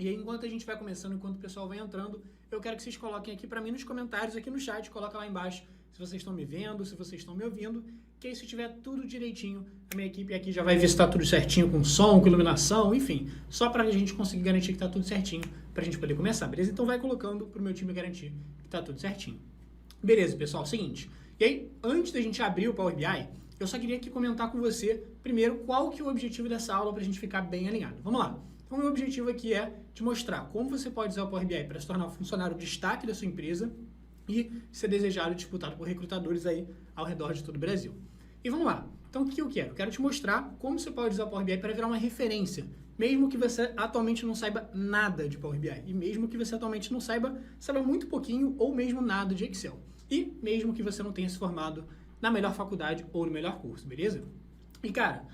E aí, enquanto a gente vai começando, enquanto o pessoal vai entrando, eu quero que vocês coloquem aqui para mim nos comentários, aqui no chat, coloca lá embaixo se vocês estão me vendo, se vocês estão me ouvindo, que aí se tiver tudo direitinho, a minha equipe aqui já vai ver se está tudo certinho com som, com iluminação, enfim, só para a gente conseguir garantir que está tudo certinho, para a gente poder começar, beleza? Então vai colocando para o meu time garantir que está tudo certinho. Beleza, pessoal, seguinte, e aí, antes da gente abrir o Power BI, eu só queria aqui comentar com você, primeiro, qual que é o objetivo dessa aula para a gente ficar bem alinhado. Vamos lá. Então, o meu objetivo aqui é te mostrar como você pode usar o Power BI para se tornar um funcionário de destaque da sua empresa e ser desejado e disputado por recrutadores aí ao redor de todo o Brasil. E vamos lá. Então, o que eu quero? Eu quero te mostrar como você pode usar o Power BI para virar uma referência, mesmo que você atualmente não saiba nada de Power BI e mesmo que você atualmente não saiba muito pouquinho ou mesmo nada de Excel. E mesmo que você não tenha se formado na melhor faculdade ou no melhor curso, beleza? E, cara,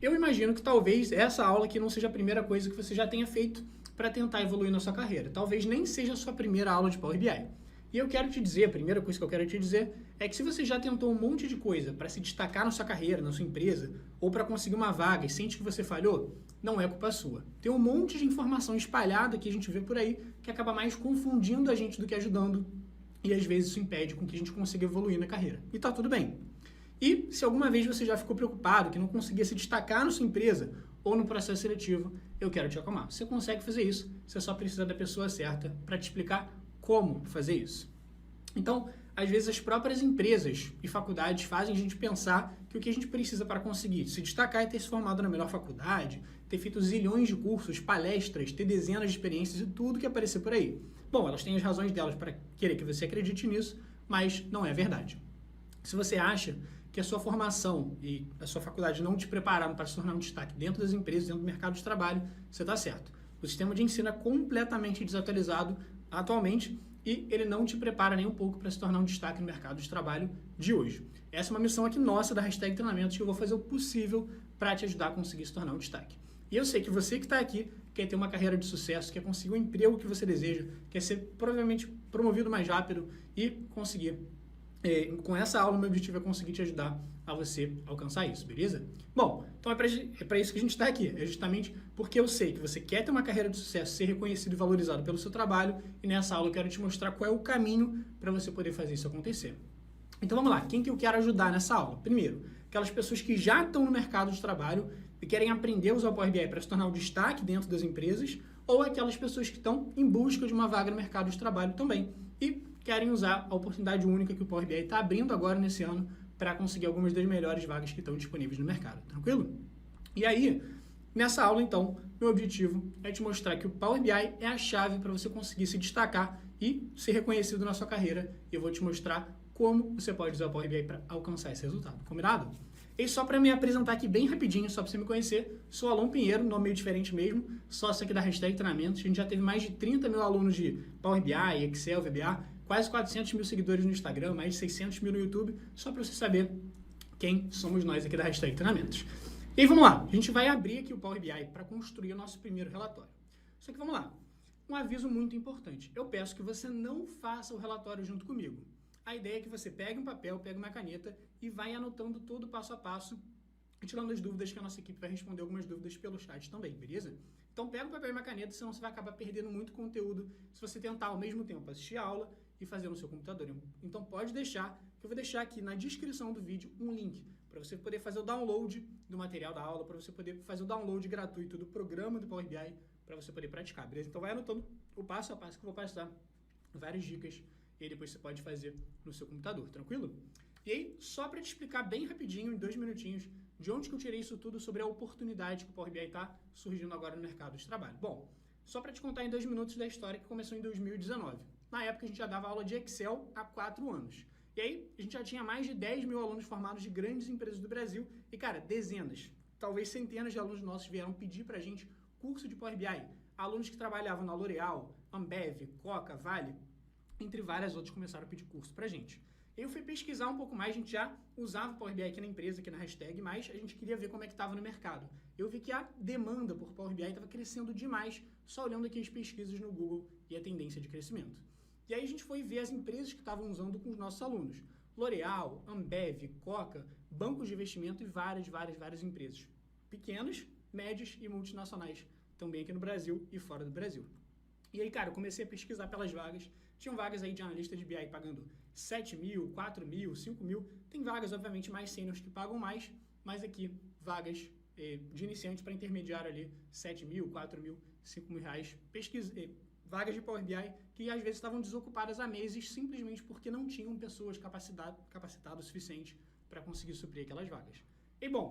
eu imagino que talvez essa aula aqui não seja a primeira coisa que você já tenha feito para tentar evoluir na sua carreira. Talvez nem seja a sua primeira aula de Power BI. E eu quero te dizer, a primeira coisa que eu quero te dizer é que se você já tentou um monte de coisa para se destacar na sua carreira, na sua empresa, ou para conseguir uma vaga e sente que você falhou, não é culpa sua. Tem um monte de informação espalhada que a gente vê por aí que acaba mais confundindo a gente do que ajudando e às vezes isso impede com que a gente consiga evoluir na carreira. E tá tudo bem. E se alguma vez você já ficou preocupado que não conseguia se destacar na sua empresa ou no processo seletivo, eu quero te acalmar. Você consegue fazer isso, você só precisa da pessoa certa para te explicar como fazer isso. Então, às vezes as próprias empresas e faculdades fazem a gente pensar que o que a gente precisa para conseguir se destacar é ter se formado na melhor faculdade, ter feito zilhões de cursos, palestras, ter dezenas de experiências e tudo que aparecer por aí. Bom, elas têm as razões delas para querer que você acredite nisso, mas não é verdade. Se você acha que a sua formação e a sua faculdade não te prepararam para se tornar um destaque dentro das empresas, dentro do mercado de trabalho, você está certo. O sistema de ensino é completamente desatualizado atualmente e ele não te prepara nem um pouco para se tornar um destaque no mercado de trabalho de hoje. Essa é uma missão aqui nossa da hashtag Treinamentos que eu vou fazer o possível para te ajudar a conseguir se tornar um destaque. E eu sei que você que está aqui quer ter uma carreira de sucesso, quer conseguir o emprego que você deseja, quer ser provavelmente promovido mais rápido e conseguir. Com essa aula, o meu objetivo é conseguir te ajudar a você alcançar isso, beleza? Bom, então é para isso que a gente está aqui. É justamente porque eu sei que você quer ter uma carreira de sucesso, ser reconhecido e valorizado pelo seu trabalho, e nessa aula eu quero te mostrar qual é o caminho para você poder fazer isso acontecer. Então vamos lá, quem que eu quero ajudar nessa aula? Primeiro, aquelas pessoas que já estão no mercado de trabalho e querem aprender a usar o Power BI para se tornar um destaque dentro das empresas, ou aquelas pessoas que estão em busca de uma vaga no mercado de trabalho também e querem usar a oportunidade única que o Power BI está abrindo agora nesse ano para conseguir algumas das melhores vagas que estão disponíveis no mercado, tranquilo? E aí, nessa aula então, meu objetivo é te mostrar que o Power BI é a chave para você conseguir se destacar e ser reconhecido na sua carreira, e eu vou te mostrar como você pode usar o Power BI para alcançar esse resultado, combinado? E só para me apresentar aqui bem rapidinho, só para você me conhecer, sou Alon Pinheiro, nome meio diferente mesmo, sócio aqui da hashtag Treinamentos. A gente já teve mais de 30 mil alunos de Power BI, Excel, VBA, quase 400 mil seguidores no Instagram, mais de 600 mil no YouTube, só para você saber quem somos nós aqui da hashtag Treinamentos. E aí vamos lá, a gente vai abrir aqui o Power BI para construir o nosso primeiro relatório. Só que vamos lá, um aviso muito importante, eu peço que você não faça o relatório junto comigo. A ideia é que você pegue um papel, pegue uma caneta e vai anotando todo passo a passo, tirando as dúvidas que a nossa equipe vai responder algumas dúvidas pelo chat também, beleza? Então pega um papel e uma caneta, senão você vai acabar perdendo muito conteúdo se você tentar ao mesmo tempo assistir a aula e fazer no seu computador. Então pode deixar, que eu vou deixar aqui na descrição do vídeo um link para você poder fazer o download do material da aula, para você poder fazer o download gratuito do programa do Power BI, para você poder praticar, beleza? Então vai anotando o passo a passo que eu vou passar, várias dicas, e aí depois você pode fazer no seu computador, tranquilo? E aí, só para te explicar bem rapidinho, em 2 minutinhos, de onde que eu tirei isso tudo sobre a oportunidade que o Power BI está surgindo agora no mercado de trabalho. Bom, só para te contar em 2 minutos da história que começou em 2019. Na época, a gente já dava aula de Excel há 4 anos. E aí, a gente já tinha mais de 10 mil alunos formados de grandes empresas do Brasil e, cara, dezenas, talvez centenas de alunos nossos vieram pedir para a gente curso de Power BI. Alunos que trabalhavam na L'Oréal, Ambev, Coca, Vale, entre várias outras, começaram a pedir curso pra gente. Eu fui pesquisar um pouco mais, a gente já usava o Power BI aqui na empresa, aqui na hashtag, mas a gente queria ver como é que estava no mercado. Eu vi que a demanda por Power BI estava crescendo demais, só olhando aqui as pesquisas no Google e a tendência de crescimento. E aí a gente foi ver as empresas que estavam usando com os nossos alunos. L'Oréal, Ambev, Coca, bancos de investimento e várias empresas. Pequenas, médias e multinacionais também aqui no Brasil e fora do Brasil. E aí, cara, eu comecei a pesquisar pelas vagas. Tinham vagas aí de analista de BI pagando 7 mil, 4 mil, 5 mil. Tem vagas, obviamente, mais sêniores que pagam mais, mas aqui, vagas de iniciante para intermediário ali, 7 mil, 4 mil, 5 mil reais. Vagas de Power BI que às vezes estavam desocupadas há meses simplesmente porque não tinham pessoas capacitadas o suficiente para conseguir suprir aquelas vagas. E bom,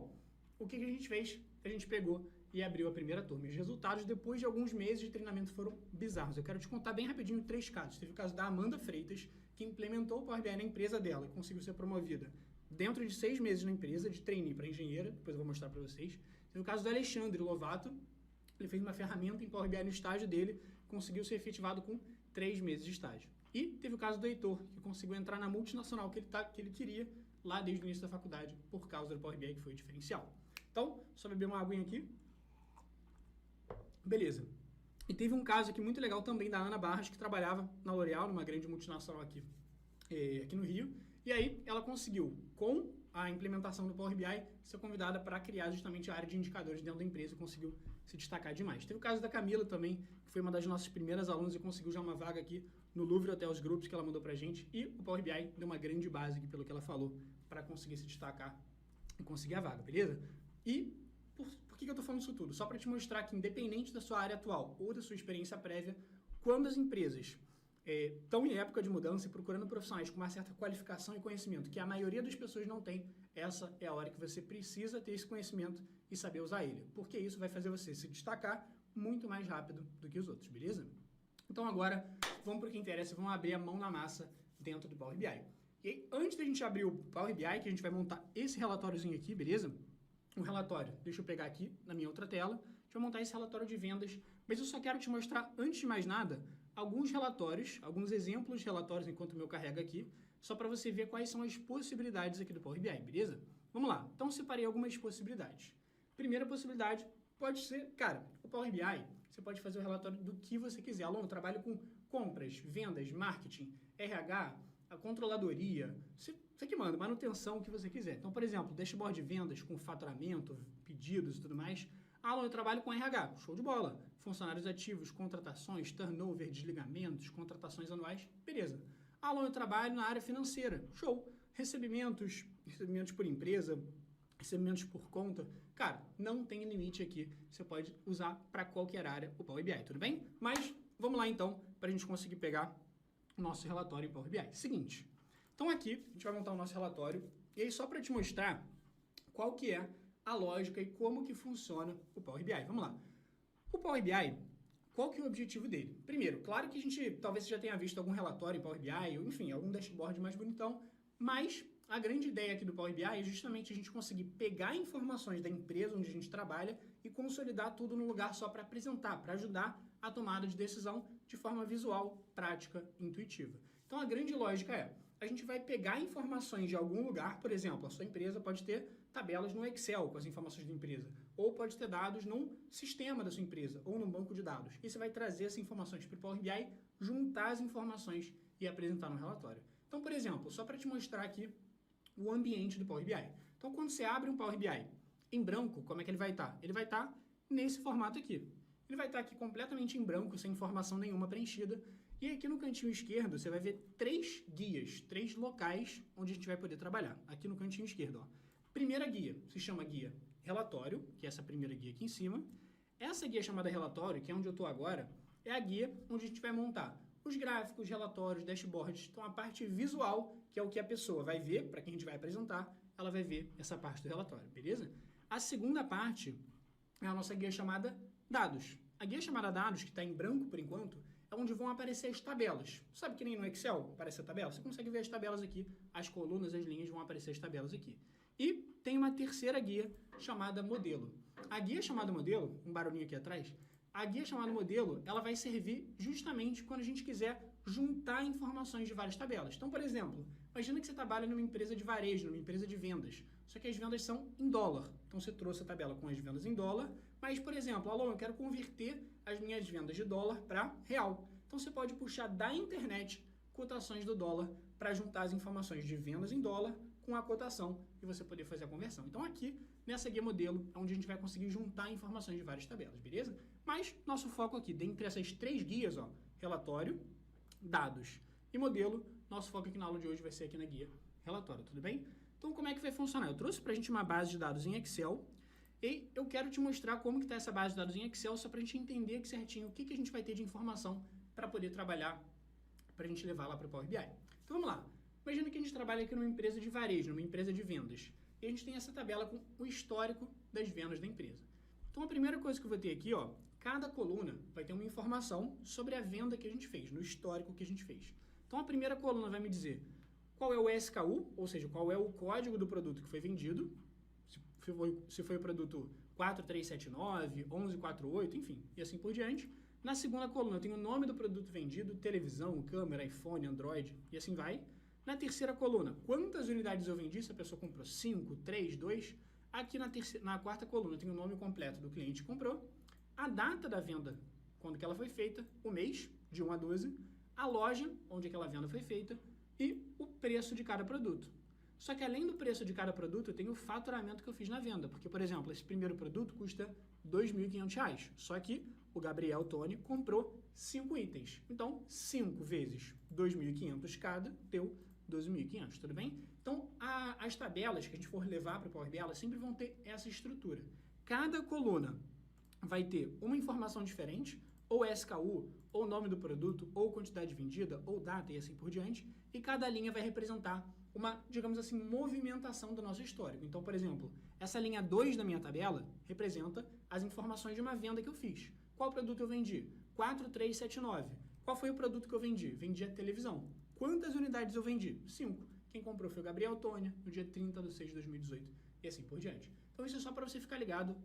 o que a gente fez? A gente pegou e abriu a primeira turma. E os resultados, depois de alguns meses de treinamento, foram bizarros. Eu quero te contar bem rapidinho 3 casos. Teve o caso da Amanda Freitas, que implementou o Power BI na empresa dela e conseguiu ser promovida dentro de 6 meses na empresa, de trainee para engenheira, depois eu vou mostrar para vocês. Teve o caso do Alexandre Lovato, ele fez uma ferramenta em Power BI no estágio dele, conseguiu ser efetivado com 3 meses de estágio. E teve o caso do Heitor, que conseguiu entrar na multinacional que ele queria lá desde o início da faculdade, por causa do Power BI, que foi o diferencial. Então, só beber uma aguinha aqui. Beleza. E teve um caso aqui muito legal também da Ana Barras, que trabalhava na L'Oréal, numa grande multinacional aqui no Rio. E aí ela conseguiu, com a implementação do Power BI, ser convidada para criar justamente a área de indicadores dentro da empresa e conseguiu se destacar demais. Teve o caso da Camila também, que foi uma das nossas primeiras alunas e conseguiu já uma vaga aqui no Louvre Hotels Groups que ela mandou pra gente. E o Power BI deu uma grande base aqui, pelo que ela falou, para conseguir se destacar e conseguir a vaga, beleza? E por que eu tô falando isso tudo? Só para te mostrar que, independente da sua área atual ou da sua experiência prévia, quando as empresas estão em época de mudança e procurando profissionais com uma certa qualificação e conhecimento que a maioria das pessoas não tem, essa é a hora que você precisa ter esse conhecimento e saber usar ele, porque isso vai fazer você se destacar muito mais rápido do que os outros, beleza? Então agora, vamos para o que interessa, vamos abrir a mão na massa dentro do Power BI. E aí, antes da gente abrir o Power BI, que a gente vai montar esse relatóriozinho aqui, beleza? Um relatório, deixa eu pegar aqui na minha outra tela, a gente vai montar esse relatório de vendas, mas eu só quero te mostrar, antes de mais nada, alguns relatórios, alguns exemplos de relatórios, enquanto o meu carrega aqui, só para você ver quais são as possibilidades aqui do Power BI, beleza? Vamos lá, então separei algumas possibilidades. Primeira possibilidade pode ser, cara, o Power BI, você pode fazer o relatório do que você quiser. Alô, eu trabalho com compras, vendas, marketing, RH, a controladoria, você que manda, manutenção, o que você quiser. Então, por exemplo, dashboard de vendas com faturamento, pedidos e tudo mais. Alô, eu trabalho com RH, show de bola. Funcionários ativos, contratações, turnover, desligamentos, contratações anuais, beleza. Alô, eu trabalho na área financeira, show. Recebimentos por empresa, recebimentos por conta. Cara, não tem limite aqui, você pode usar para qualquer área o Power BI, tudo bem? Mas vamos lá então, para a gente conseguir pegar o nosso relatório em Power BI. Seguinte, então aqui a gente vai montar o nosso relatório e aí só para te mostrar qual que é a lógica e como que funciona o Power BI. Vamos lá. O Power BI, qual que é o objetivo dele? Primeiro, claro que a gente, talvez você já tenha visto algum relatório em Power BI, ou enfim, algum dashboard mais bonitão, mas a grande ideia aqui do Power BI é justamente a gente conseguir pegar informações da empresa onde a gente trabalha e consolidar tudo num lugar só para apresentar, para ajudar a tomada de decisão de forma visual, prática, intuitiva. Então a grande lógica é, a gente vai pegar informações de algum lugar, por exemplo, a sua empresa pode ter tabelas no Excel com as informações da empresa, ou pode ter dados num sistema da sua empresa, ou num banco de dados. E você vai trazer essas informações para o Power BI, juntar as informações e apresentar no relatório. Então, por exemplo, só para te mostrar aqui o ambiente do Power BI. Então, quando você abre um Power BI em branco, como é que ele vai estar? Ele vai estar nesse formato aqui. Ele vai estar aqui completamente em branco, sem informação nenhuma preenchida. E aqui no cantinho esquerdo, você vai ver 3 guias, 3 locais onde a gente vai poder trabalhar. Aqui no cantinho esquerdo, ó. Primeira guia se chama guia relatório, que é essa primeira guia aqui em cima. Essa guia chamada relatório, que é onde eu estou agora, é a guia onde a gente vai montar os gráficos, relatórios, dashboards. Então, a parte visual, que é o que a pessoa vai ver, para quem a gente vai apresentar, ela vai ver essa parte do relatório, beleza? A segunda parte é a nossa guia chamada dados. A guia chamada dados, que está em branco por enquanto, é onde vão aparecer as tabelas. Sabe que nem no Excel aparece a tabela? Você consegue ver as tabelas aqui, as colunas, as linhas, vão aparecer as tabelas aqui. E tem uma terceira guia chamada modelo. A guia chamada modelo, um barulhinho aqui atrás, a guia chamada modelo, ela vai servir justamente quando a gente quiser juntar informações de várias tabelas. Então, por exemplo, imagina que você trabalha numa empresa de varejo, numa empresa de vendas, só que as vendas são em dólar. Então, você trouxe a tabela com as vendas em dólar, mas, por exemplo, alô, eu quero converter as minhas vendas de dólar para real. Então, você pode puxar da internet cotações do dólar para juntar as informações de vendas em dólar com a cotação e você poder fazer a conversão. Então, aqui, nessa guia modelo, é onde a gente vai conseguir juntar informações de várias tabelas, beleza? Mas nosso foco aqui, dentre essas 3 guias, ó, relatório, dados e modelo, nosso foco aqui na aula de hoje vai ser aqui na guia relatório, tudo bem? Então, como é que vai funcionar? Eu trouxe pra gente uma base de dados em Excel e eu quero te mostrar como que está essa base de dados em Excel, só pra gente entender aqui certinho o que a gente vai ter de informação para poder trabalhar, pra gente levar lá para o Power BI. Então, vamos lá. Imagina que a gente trabalha aqui numa empresa de varejo, numa empresa de vendas. E a gente tem essa tabela com o histórico das vendas da empresa. Então, a primeira coisa que eu vou ter aqui, ó, cada coluna vai ter uma informação sobre a venda que a gente fez, no histórico que a gente fez. Então, a primeira coluna vai me dizer qual é o SKU, ou seja, qual é o código do produto que foi vendido, se foi o produto 4379, 1148, enfim, e assim por diante. Na segunda coluna, eu tenho o nome do produto vendido, televisão, câmera, iPhone, Android, e assim vai. Na terceira coluna, quantas unidades eu vendi, se a pessoa comprou 5, 3, 2. Aqui na quarta coluna, eu tenho o nome completo do cliente que comprou, a data da venda, quando que ela foi feita, o mês, de 1 a 12, a loja, onde aquela venda foi feita, e o preço de cada produto. Só que além do preço de cada produto, eu tenho o faturamento que eu fiz na venda. Porque, por exemplo, esse primeiro produto custa R$ 2.500. Só que o Gabriel Tony comprou 5 itens. Então, 5 vezes 2.500 cada deu 12.500, tudo bem? Então, as tabelas que a gente for levar para o Power BI, elas sempre vão ter essa estrutura. Cada coluna vai ter uma informação diferente, ou SKU, ou nome do produto, ou quantidade vendida, ou data e assim por diante, e cada linha vai representar uma, digamos assim, movimentação do nosso histórico. Então, por exemplo, essa linha 2 da minha tabela representa as informações de uma venda que eu fiz. Qual produto eu vendi? 4379. Qual foi o produto que eu vendi? Vendi a televisão. Quantas unidades eu vendi? 5. Quem comprou foi o Gabriel Tônia, no dia 30/6/2018, e assim por diante. Então, isso é só para você ficar ligado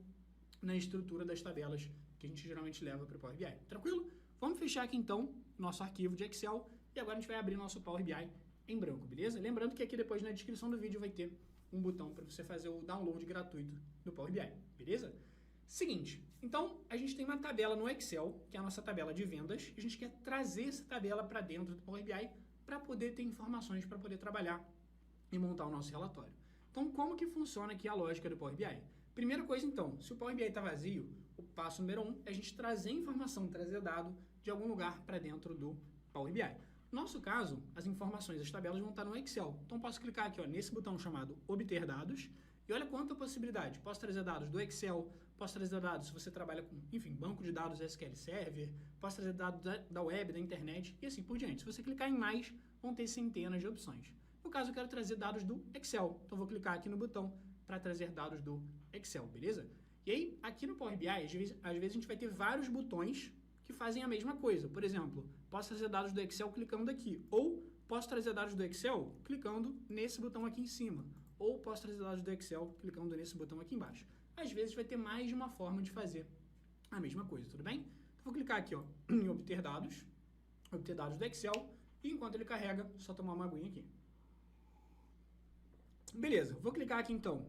na estrutura das tabelas que a gente geralmente leva para o Power BI. Tranquilo? Vamos fechar aqui, então, nosso arquivo de Excel, e agora a gente vai abrir nosso Power BI em branco, beleza? Lembrando que aqui depois na descrição do vídeo vai ter um botão para você fazer o download gratuito do Power BI, beleza? Seguinte, então a gente tem uma tabela no Excel, que é a nossa tabela de vendas, e a gente quer trazer essa tabela para dentro do Power BI para poder ter informações, para poder trabalhar e montar o nosso relatório. Então, como que funciona aqui a lógica do Power BI? Primeira coisa, então, se o Power BI está vazio, o passo número 1 é a gente trazer informação, trazer dado de algum lugar para dentro do Power BI. No nosso caso, as informações, as tabelas vão estar no Excel. Então, posso clicar aqui ó, nesse botão chamado Obter Dados e olha quanta possibilidade. Posso trazer dados do Excel, posso trazer dados se você trabalha com, enfim, banco de dados SQL Server, posso trazer dados da web, da internet e assim por diante. Se você clicar em mais, vão ter centenas de opções. No caso, eu quero trazer dados do Excel. Então, vou clicar aqui no botão para trazer dados do Excel, beleza? E aí, aqui no Power BI, às vezes a gente vai ter vários botões que fazem a mesma coisa. Por exemplo, posso trazer dados do Excel clicando aqui, ou posso trazer dados do Excel clicando nesse botão aqui em cima, ou posso trazer dados do Excel clicando nesse botão aqui embaixo. Às vezes vai ter mais de uma forma de fazer a mesma coisa, tudo bem? Então, vou clicar aqui ó, em obter dados do Excel, e enquanto ele carrega, só tomar uma aguinha aqui. Beleza, vou clicar aqui então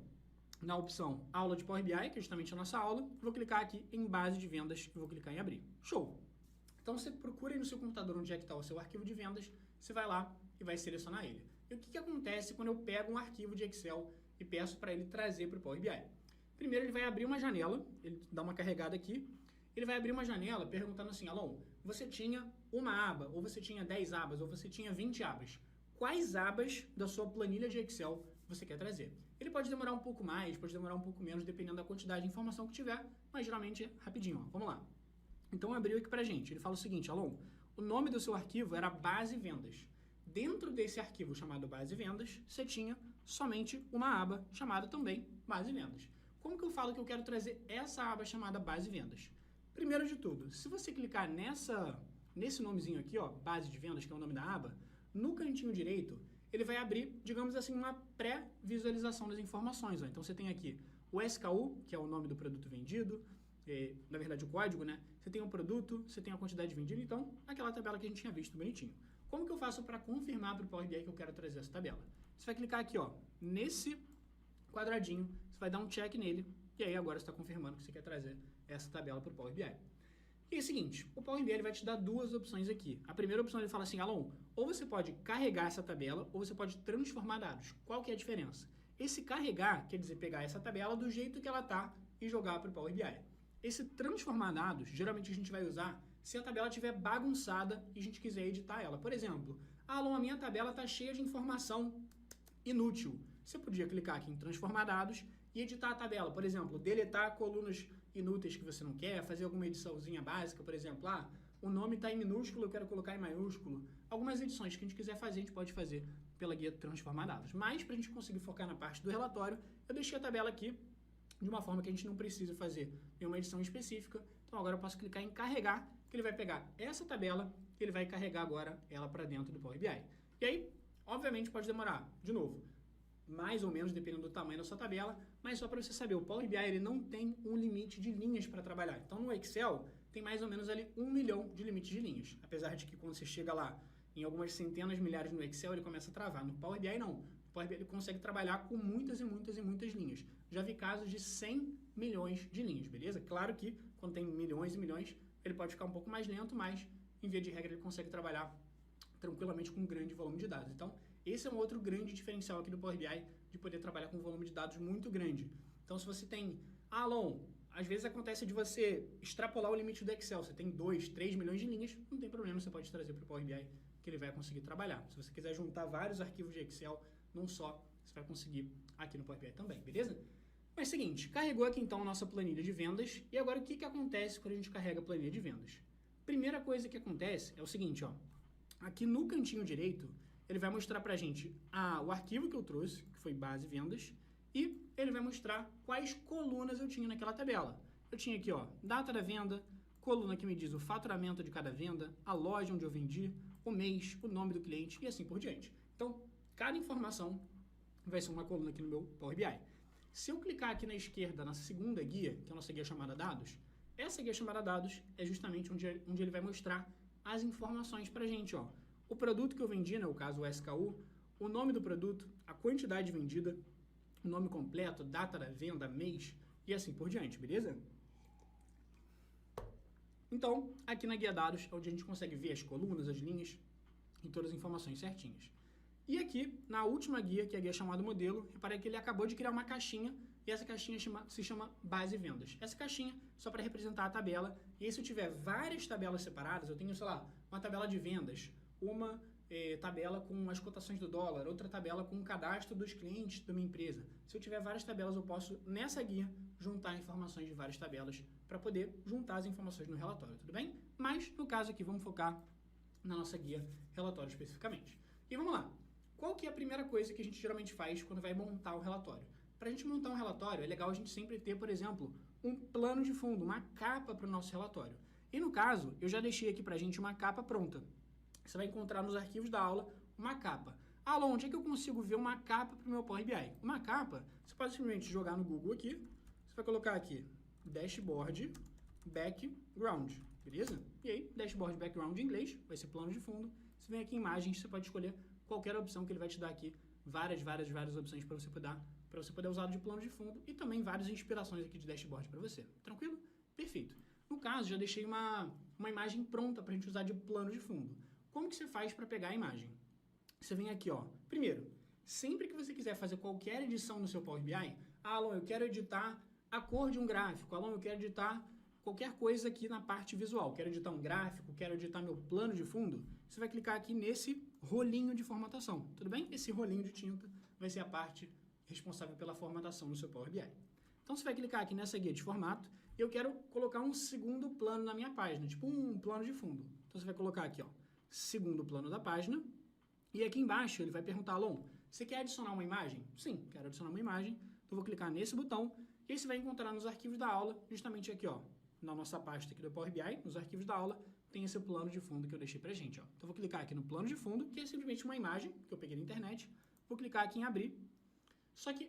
na opção aula de Power BI, que é justamente a nossa aula, vou clicar aqui em base de vendas e vou clicar em abrir. Show! Então você procura aí no seu computador onde é que está o seu arquivo de vendas, você vai lá e vai selecionar ele. E o que acontece quando eu pego um arquivo de Excel e peço para ele trazer para o Power BI? Primeiro ele vai abrir uma janela, ele dá uma carregada aqui, ele vai abrir uma janela perguntando assim, Alon, você tinha uma aba, ou você tinha 10 abas, ou você tinha 20 abas. Quais abas da sua planilha de Excel você quer trazer? Ele pode demorar um pouco mais, pode demorar um pouco menos, dependendo da quantidade de informação que tiver, mas geralmente é rapidinho, ó. Vamos lá. Então abriu aqui pra gente, ele fala o seguinte, Alon, o nome do seu arquivo era base vendas. Dentro desse arquivo chamado base vendas, você tinha somente uma aba chamada também base vendas. Como que eu falo que eu quero trazer essa aba chamada base vendas? Primeiro de tudo, se você clicar nesse nomezinho aqui, ó, base de vendas, que é o nome da aba, no cantinho direito, ele vai abrir, digamos assim, uma pré-visualização das informações. Ó. Então, você tem aqui o SKU, que é o nome do produto vendido, na verdade, o código, né? Você tem o produto, você tem a quantidade vendida, então, aquela tabela que a gente tinha visto bonitinho. Como que eu faço para confirmar para o Power BI que eu quero trazer essa tabela? Você vai clicar aqui, ó, nesse quadradinho, você vai dar um check nele, e aí agora você está confirmando que você quer trazer essa tabela para o Power BI. E é o seguinte, o Power BI ele vai te dar duas opções aqui. A primeira opção ele fala assim, Alon, ou você pode carregar essa tabela, ou você pode transformar dados. Qual que é a diferença? Esse carregar quer dizer pegar essa tabela do jeito que ela está e jogar para o Power BI. Esse transformar dados, geralmente a gente vai usar se a tabela estiver bagunçada e a gente quiser editar ela. Por exemplo, Alon, a minha tabela está cheia de informação inútil. Você podia clicar aqui em transformar dados e editar a tabela. Por exemplo, deletar colunas inúteis que você não quer, fazer alguma ediçãozinha básica, por exemplo, o nome está em minúsculo, eu quero colocar em maiúsculo. Algumas edições que a gente quiser fazer, a gente pode fazer pela guia transformar dados. Mas, para a gente conseguir focar na parte do relatório, eu deixei a tabela aqui de uma forma que a gente não precisa fazer em uma edição específica. Então, agora eu posso clicar em carregar, que ele vai pegar essa tabela e ele vai carregar agora ela para dentro do Power BI. E aí, obviamente, pode demorar, de novo, mais ou menos, dependendo do tamanho da sua tabela, mas só para você saber, o Power BI ele não tem um limite de linhas para trabalhar. Então, no Excel, tem mais ou menos ali 1 milhão de limites de linhas. Apesar de que quando você chega lá em algumas centenas, milhares no Excel, ele começa a travar. No Power BI, não. No Power BI, ele consegue trabalhar com muitas e muitas e muitas linhas. Já vi casos de 100 milhões de linhas, beleza? Claro que, quando tem milhões e milhões, ele pode ficar um pouco mais lento, mas, em via de regra, ele consegue trabalhar tranquilamente com um grande volume de dados. Então, esse é um outro grande diferencial aqui do Power BI, de poder trabalhar com um volume de dados muito grande. Então, se você tem, Alon, às vezes acontece de você extrapolar o limite do Excel, você tem 2, 3 milhões de linhas, não tem problema, você pode trazer para o Power BI, que ele vai conseguir trabalhar. Se você quiser juntar vários arquivos de Excel, não só, você vai conseguir aqui no Power BI também, beleza? Mas seguinte, carregou aqui então a nossa planilha de vendas, e agora o que acontece quando a gente carrega a planilha de vendas? Primeira coisa que acontece é o seguinte, aqui no cantinho direito, ele vai mostrar pra gente o arquivo que eu trouxe, que foi base vendas, e ele vai mostrar quais colunas eu tinha naquela tabela. Eu tinha aqui, data da venda, coluna que me diz o faturamento de cada venda, a loja onde eu vendi, o mês, o nome do cliente e assim por diante. Então, cada informação vai ser uma coluna aqui no meu Power BI. Se eu clicar aqui na esquerda, na segunda guia, que é a nossa guia chamada dados, essa guia chamada dados é justamente onde ele vai mostrar as informações pra gente, O produto que eu vendi, no caso o SKU, o nome do produto, a quantidade vendida, o nome completo, data da venda, mês e assim por diante, beleza? Então, aqui na guia dados é onde a gente consegue ver as colunas, as linhas e todas as informações certinhas. E aqui, na última guia, que é a guia chamada modelo, reparei que ele acabou de criar uma caixinha e essa caixinha se chama base vendas. Essa caixinha só para representar a tabela, e aí se eu tiver várias tabelas separadas, eu tenho, sei lá, uma tabela de vendas, uma tabela com as cotações do dólar, outra tabela com o cadastro dos clientes da minha empresa. Se eu tiver várias tabelas, eu posso, nessa guia, juntar informações de várias tabelas para poder juntar as informações no relatório, tudo bem? Mas, no caso aqui, vamos focar na nossa guia relatório especificamente. E vamos lá. Qual que é a primeira coisa que a gente geralmente faz quando vai montar o relatório? Para a gente montar um relatório, é legal a gente sempre ter, por exemplo, um plano de fundo, uma capa para o nosso relatório. E no caso, eu já deixei aqui para a gente uma capa pronta. Você vai encontrar nos arquivos da aula uma capa. Alon, onde é que eu consigo ver uma capa para o meu Power BI? Uma capa, você pode simplesmente jogar no Google aqui, você vai colocar aqui, dashboard, background, beleza? E aí, dashboard, background em inglês, vai ser plano de fundo. Você vem aqui em imagens, você pode escolher qualquer opção que ele vai te dar aqui, várias opções para você poder usar de plano de fundo e também várias inspirações aqui de dashboard para você. Tranquilo? Perfeito. No caso, já deixei uma imagem pronta para a gente usar de plano de fundo. Como que você faz para pegar a imagem? Você vem aqui, Primeiro, sempre que você quiser fazer qualquer edição no seu Power BI, Alon, eu quero editar a cor de um gráfico, Alon, eu quero editar qualquer coisa aqui na parte visual, quero editar um gráfico, quero editar meu plano de fundo, você vai clicar aqui nesse rolinho de formatação, tudo bem? Esse rolinho de tinta vai ser a parte responsável pela formatação no seu Power BI. Então, você vai clicar aqui nessa guia de formato e eu quero colocar um segundo plano na minha página, tipo um plano de fundo. Então, você vai colocar aqui, segundo plano da página, e aqui embaixo ele vai perguntar, Alon, você quer adicionar uma imagem? Sim, quero adicionar uma imagem, então eu vou clicar nesse botão, e aí você vai encontrar nos arquivos da aula, justamente aqui, na nossa pasta aqui do Power BI, nos arquivos da aula, tem esse plano de fundo que eu deixei pra gente, Então eu vou clicar aqui no plano de fundo, que é simplesmente uma imagem que eu peguei na internet, vou clicar aqui em abrir, só que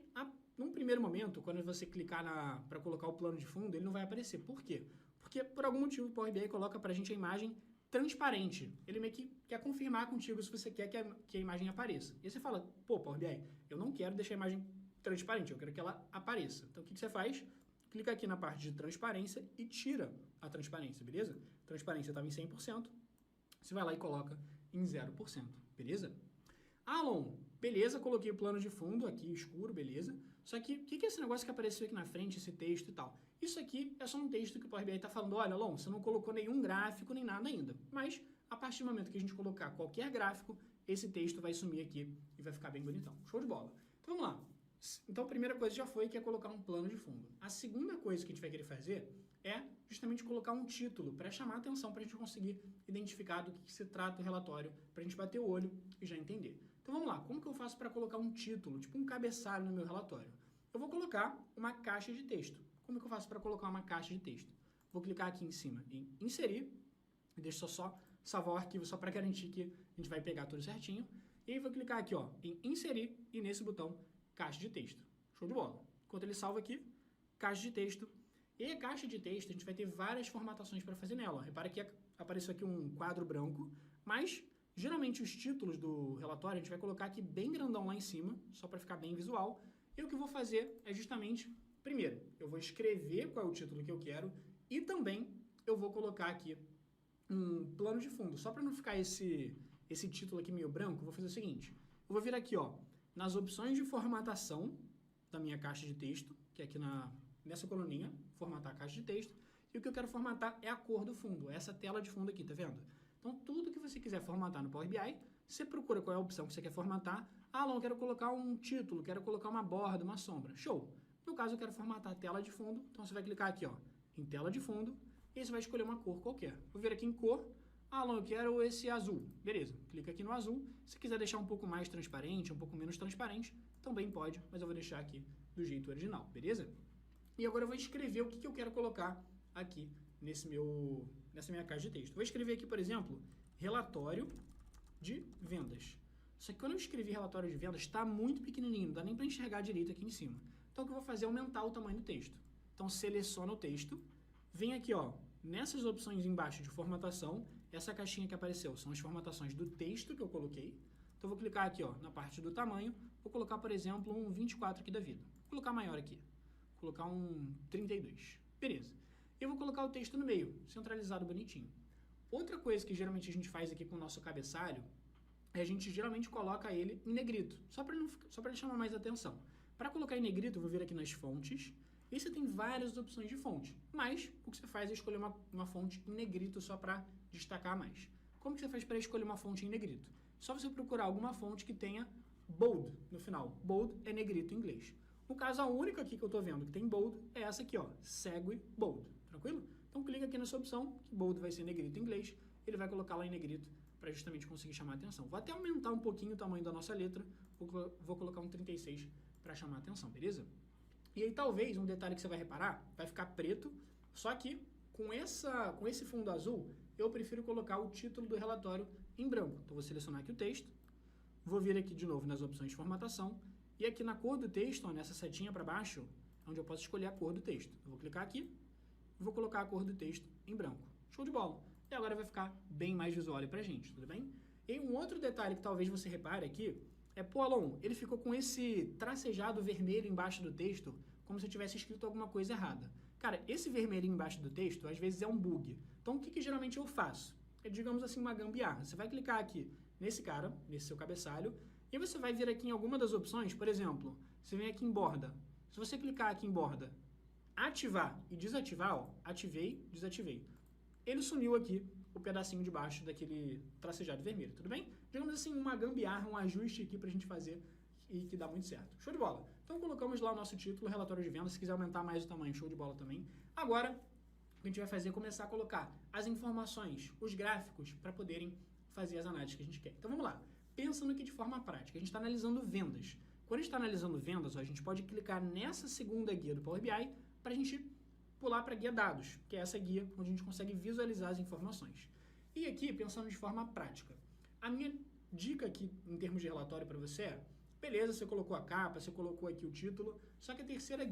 num primeiro momento, quando você clicar para colocar o plano de fundo, ele não vai aparecer. Por quê? Porque por algum motivo o Power BI coloca pra gente a imagem transparente. Ele meio que quer confirmar contigo se você quer que a imagem apareça. E aí você fala, pô, Power BI, eu não quero deixar a imagem transparente, eu quero que ela apareça. Então, o que você faz? Clica aqui na parte de transparência e tira a transparência, beleza? A transparência estava em 100%, você vai lá e coloca em 0%, beleza? Alon, beleza, coloquei o plano de fundo aqui escuro, beleza? Só que o que é esse negócio que apareceu aqui na frente, esse texto e tal? Isso aqui é só um texto que o Power BI está falando, olha, Alon, você não colocou nenhum gráfico nem nada ainda. Mas, a partir do momento que a gente colocar qualquer gráfico, esse texto vai sumir aqui e vai ficar bem bonitão. Show de bola. Então, vamos lá. Então, a primeira coisa já foi, que é colocar um plano de fundo. A segunda coisa que a gente vai querer fazer é justamente colocar um título para chamar a atenção, para a gente conseguir identificar do que se trata o relatório, para a gente bater o olho e já entender. Então, vamos lá. Como que eu faço para colocar um título, tipo um cabeçalho no meu relatório? Eu vou colocar uma caixa de texto. Como que eu faço para colocar uma caixa de texto? Vou clicar aqui em cima em inserir, e deixa só salvar o arquivo só para garantir que a gente vai pegar tudo certinho. E aí vou clicar aqui ó, em inserir e nesse botão caixa de texto. Show de bola. Enquanto ele salva aqui, caixa de texto. E a caixa de texto a gente vai ter várias formatações para fazer nela. Repara que apareceu aqui um quadro branco, mas geralmente os títulos do relatório a gente vai colocar aqui bem grandão lá em cima, só para ficar bem visual. E o que eu vou fazer é justamente, primeiro, eu vou escrever qual é o título que eu quero e também eu vou colocar aqui um plano de fundo. Só para não ficar esse título aqui meio branco, eu vou fazer o seguinte. Eu vou vir aqui, ó, nas opções de formatação da minha caixa de texto, que é aqui nessa coluninha, formatar a caixa de texto, e o que eu quero formatar é a cor do fundo, essa tela de fundo aqui, tá vendo? Então, tudo que você quiser formatar no Power BI, você procura qual é a opção que você quer formatar. Ah, não, eu quero colocar um título, quero colocar uma borda, uma sombra. Show! No caso, eu quero formatar a tela de fundo, então você vai clicar aqui, ó, em tela de fundo, e você vai escolher uma cor qualquer. Vou vir aqui em cor, ah, não, eu quero esse azul. Beleza, clica aqui no azul. Se quiser deixar um pouco mais transparente, um pouco menos transparente, também pode, mas eu vou deixar aqui do jeito original, beleza? E agora eu vou escrever o que eu quero colocar aqui nessa minha caixa de texto. Vou escrever aqui, por exemplo, relatório de vendas. Só que quando eu escrevi relatório de vendas, está muito pequenininho, não dá nem para enxergar direito aqui em cima. Então, o que eu vou fazer é aumentar o tamanho do texto. Então, seleciona o texto, vem aqui, ó, nessas opções embaixo de formatação, essa caixinha que apareceu são as formatações do texto que eu coloquei. Então, eu vou clicar aqui, ó, na parte do tamanho, vou colocar, por exemplo, um 24 aqui da vida. Vou colocar maior aqui, vou colocar um 32. Beleza. Eu vou colocar o texto no meio, centralizado bonitinho. Outra coisa que geralmente a gente faz aqui com o nosso cabeçalho é a gente geralmente coloca ele em negrito, só para ele chamar mais atenção. Para colocar em negrito, eu vou vir aqui nas fontes, e você tem várias opções de fonte, mas o que você faz é escolher uma fonte em negrito só para destacar mais. Como que você faz para escolher uma fonte em negrito? Só você procurar alguma fonte que tenha bold no final. Bold é negrito em inglês. No caso, a única aqui que eu estou vendo que tem bold é essa aqui, ó, Segue Bold. Tranquilo? Então clica aqui nessa opção, que bold vai ser negrito em inglês, ele vai colocar lá em negrito para justamente conseguir chamar a atenção. Vou até aumentar um pouquinho o tamanho da nossa letra, vou colocar um 36 para chamar a atenção, beleza? E aí talvez um detalhe que você vai reparar, vai ficar preto, só que com esse fundo azul, eu prefiro colocar o título do relatório em branco. Então vou selecionar aqui o texto, vou vir aqui de novo nas opções de formatação, e aqui na cor do texto, ó, nessa setinha para baixo, onde eu posso escolher a cor do texto. Eu vou clicar aqui, vou colocar a cor do texto em branco. Show de bola! E agora vai ficar bem mais visual aí pra gente, tudo bem? E um outro detalhe que talvez você repare aqui é, pô, Alon, ele ficou com esse tracejado vermelho embaixo do texto, como se eu tivesse escrito alguma coisa errada. Cara, esse vermelhinho embaixo do texto, às vezes é um bug. Então, o que geralmente eu faço? É, digamos assim, uma gambiarra. Você vai clicar aqui nesse cara, nesse seu cabeçalho, e você vai vir aqui em alguma das opções, por exemplo, você vem aqui em borda. Se você clicar aqui em borda, ativar e desativar, ó, ativei, desativei. Ele sumiu aqui o pedacinho de baixo daquele tracejado vermelho, tudo bem? Digamos assim, uma gambiarra, um ajuste aqui pra gente fazer e que dá muito certo. Show de bola! Então colocamos lá o nosso título, relatório de vendas, se quiser aumentar mais o tamanho, show de bola também. Agora, o que a gente vai fazer é começar a colocar as informações, os gráficos, para poderem fazer as análises que a gente quer. Então vamos lá. Pensando aqui de forma prática, a gente está analisando vendas. Quando a gente está analisando vendas, ó, a gente pode clicar nessa segunda guia do Power BI para a gente pular para a guia dados, que é essa guia onde a gente consegue visualizar as informações. E aqui, pensando de forma prática, a minha dica aqui, em termos de relatório para você é, beleza, você colocou a capa, você colocou aqui o título, só que a terceira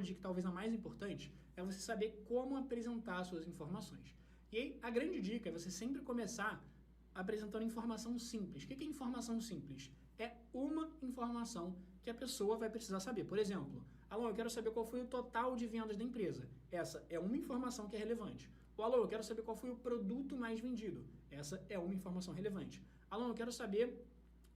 dica, talvez a mais importante, é você saber como apresentar suas informações. E aí, a grande dica é você sempre começar apresentando informação simples. O que é informação simples? É uma informação que a pessoa vai precisar saber. Por exemplo, Alô, eu quero saber qual foi o total de vendas da empresa. Essa é uma informação que é relevante. Ou, alô, eu quero saber qual foi o produto mais vendido. Essa é uma informação relevante. Alô, eu quero saber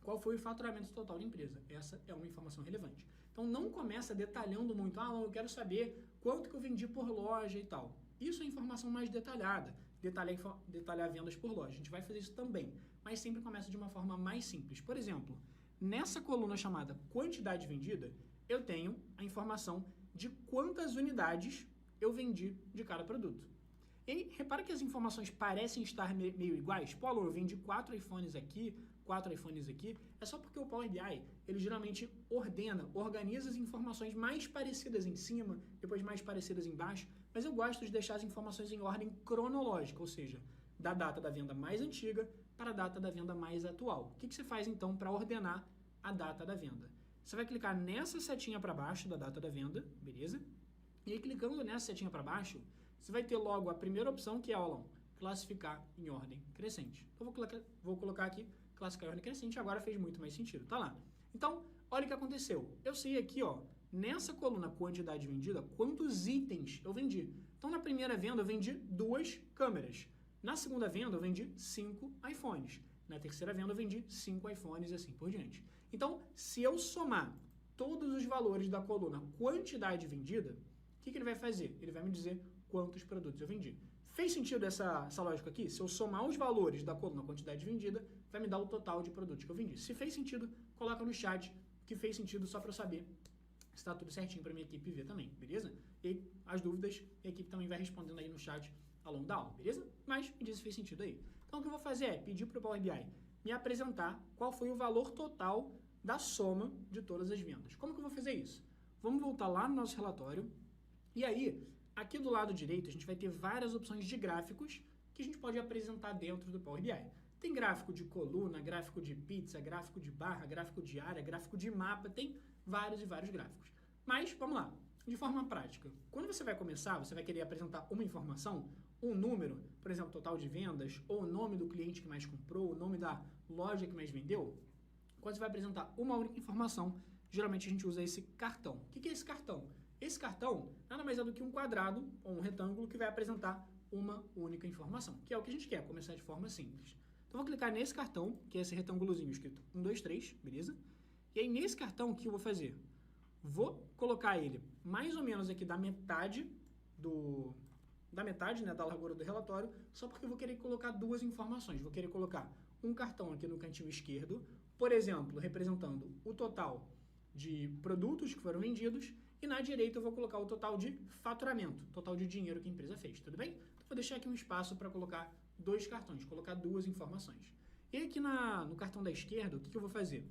qual foi o faturamento total da empresa. Essa é uma informação relevante. Então, Então não começa detalhando muito, eu quero saber quanto que eu vendi por loja e tal. Isso é informação mais detalhada, detalhar vendas por loja. A gente vai fazer isso também, mas sempre começa de uma forma mais simples. Por exemplo, nessa coluna chamada quantidade vendida, eu tenho a informação de quantas unidades eu vendi de cada produto. E repara que as informações parecem estar meio iguais. Pô, eu vendi 4 iPhones aqui, 4 iPhones aqui. É só porque o Power BI, ele geralmente organiza as informações mais parecidas em cima, depois mais parecidas embaixo, mas eu gosto de deixar as informações em ordem cronológica, ou seja, da data da venda mais antiga para a data da venda mais atual. O que você faz então para ordenar a data da venda? Você vai clicar nessa setinha para baixo da data da venda, beleza? E aí, clicando nessa setinha para baixo, você vai ter logo a primeira opção, que é, classificar em ordem crescente. Então, vou colocar aqui, classificar em ordem crescente, agora fez muito mais sentido, tá lá. Então, olha o que aconteceu. Eu sei aqui, nessa coluna quantidade vendida, quantos itens eu vendi. Então, na primeira venda, eu vendi 2 câmeras. Na segunda venda, eu vendi 5 iPhones. Na terceira venda, eu vendi 5 iPhones e assim por diante. Então, se eu somar todos os valores da coluna quantidade vendida, o que ele vai fazer? Ele vai me dizer quantos produtos eu vendi. Fez sentido essa lógica aqui? Se eu somar os valores da coluna quantidade vendida, vai me dar o total de produtos que eu vendi. Se fez sentido, coloca no chat que fez sentido só para eu saber se está tudo certinho para minha equipe ver também, beleza? E as dúvidas, a equipe também vai respondendo aí no chat ao longo da aula, beleza? Mas me diz se fez sentido aí. Então, o que eu vou fazer é pedir para o Power BI me apresentar qual foi o valor total da soma de todas as vendas. Como que eu vou fazer isso? Vamos voltar lá no nosso relatório. E aí, aqui do lado direito, a gente vai ter várias opções de gráficos que a gente pode apresentar dentro do Power BI. Tem gráfico de coluna, gráfico de pizza, gráfico de barra, gráfico de área, gráfico de mapa, tem vários e vários gráficos. Mas, vamos lá, de forma prática. Quando você vai começar, você vai querer apresentar uma informação, um número, por exemplo, total de vendas, ou o nome do cliente que mais comprou, o nome da loja que mais vendeu. Quando você vai apresentar uma única informação, geralmente a gente usa esse cartão. O que é esse cartão? Esse cartão nada mais é do que um quadrado ou um retângulo que vai apresentar uma única informação, que é o que a gente quer, começar de forma simples. Então, eu vou clicar nesse cartão, que é esse retângulozinho escrito 1, 2, 3, beleza? E aí, nesse cartão, o que eu vou fazer? Vou colocar ele mais ou menos aqui da metade, né, da largura do relatório, só porque eu vou querer colocar 2 informações. Vou querer colocar um cartão aqui no cantinho esquerdo, por exemplo, representando o total de produtos que foram vendidos, e na direita eu vou colocar o total de faturamento, total de dinheiro que a empresa fez, tudo bem? Então, vou deixar aqui um espaço para colocar 2 cartões, colocar 2 informações. E aqui no cartão da esquerda, o que eu vou fazer?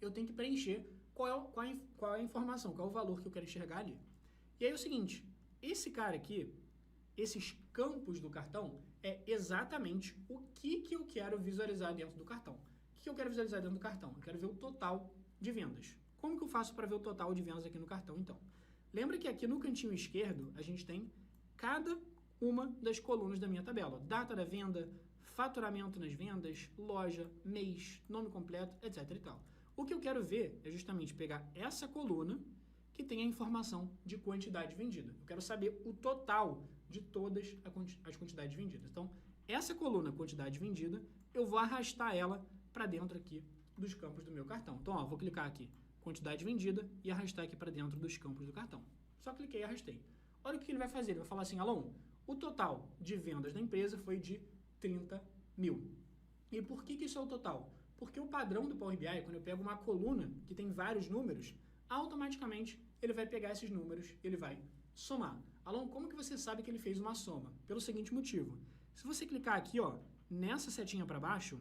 Eu tenho que preencher qual é a informação, qual é o valor que eu quero enxergar ali. E aí é o seguinte, esse cara aqui, esses campos do cartão, é exatamente o que eu quero visualizar dentro do cartão. O que eu quero visualizar dentro do cartão? Eu quero ver o total de vendas. Como que eu faço para ver o total de vendas aqui no cartão, então? Lembra que aqui no cantinho esquerdo, a gente tem cada uma das colunas da minha tabela. Data da venda, faturamento nas vendas, loja, mês, nome completo, etc e tal. O que eu quero ver é justamente pegar essa coluna que tem a informação de quantidade vendida. Eu quero saber o total de todas as quantidades vendidas. Então, essa coluna quantidade vendida, eu vou arrastar ela para dentro aqui dos campos do meu cartão. Então, vou clicar aqui, quantidade vendida, e arrastar aqui para dentro dos campos do cartão. Só cliquei e arrastei. Olha o que ele vai fazer. Ele vai falar assim, Alon, o total de vendas da empresa foi de 30 mil. E por que isso é o total? Porque o padrão do Power BI, quando eu pego uma coluna que tem vários números, automaticamente ele vai pegar esses números e ele vai somar. Alon, como que você sabe que ele fez uma soma? Pelo seguinte motivo. Se você clicar aqui, nessa setinha para baixo,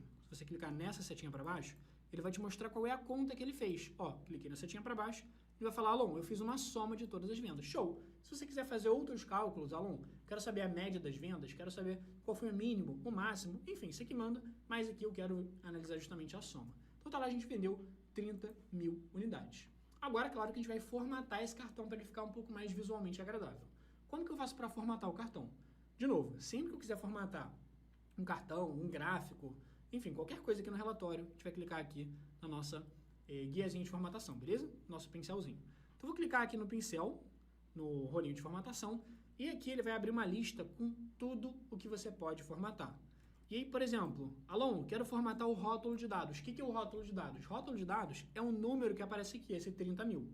ele vai te mostrar qual é a conta que ele fez. Cliquei na setinha para baixo, ele vai falar, Alon, eu fiz uma soma de todas as vendas. Show! Se você quiser fazer outros cálculos, Alon, quero saber a média das vendas, quero saber qual foi o mínimo, o máximo, enfim, você que manda, mas aqui eu quero analisar justamente a soma. Então tá lá, a gente vendeu 30 mil unidades. Agora, claro que a gente vai formatar esse cartão para ele ficar um pouco mais visualmente agradável. Como que eu faço para formatar o cartão? De novo, sempre que eu quiser formatar um cartão, um gráfico, enfim, qualquer coisa aqui no relatório, a gente vai clicar aqui na nossa guiazinha de formatação, beleza? Nosso pincelzinho. Então, eu vou clicar aqui no pincel, no rolinho de formatação, e aqui ele vai abrir uma lista com tudo o que você pode formatar. E aí, por exemplo, Alon, quero formatar o rótulo de dados. O que é o rótulo de dados? Rótulo de dados é um número que aparece aqui, esse 30 mil.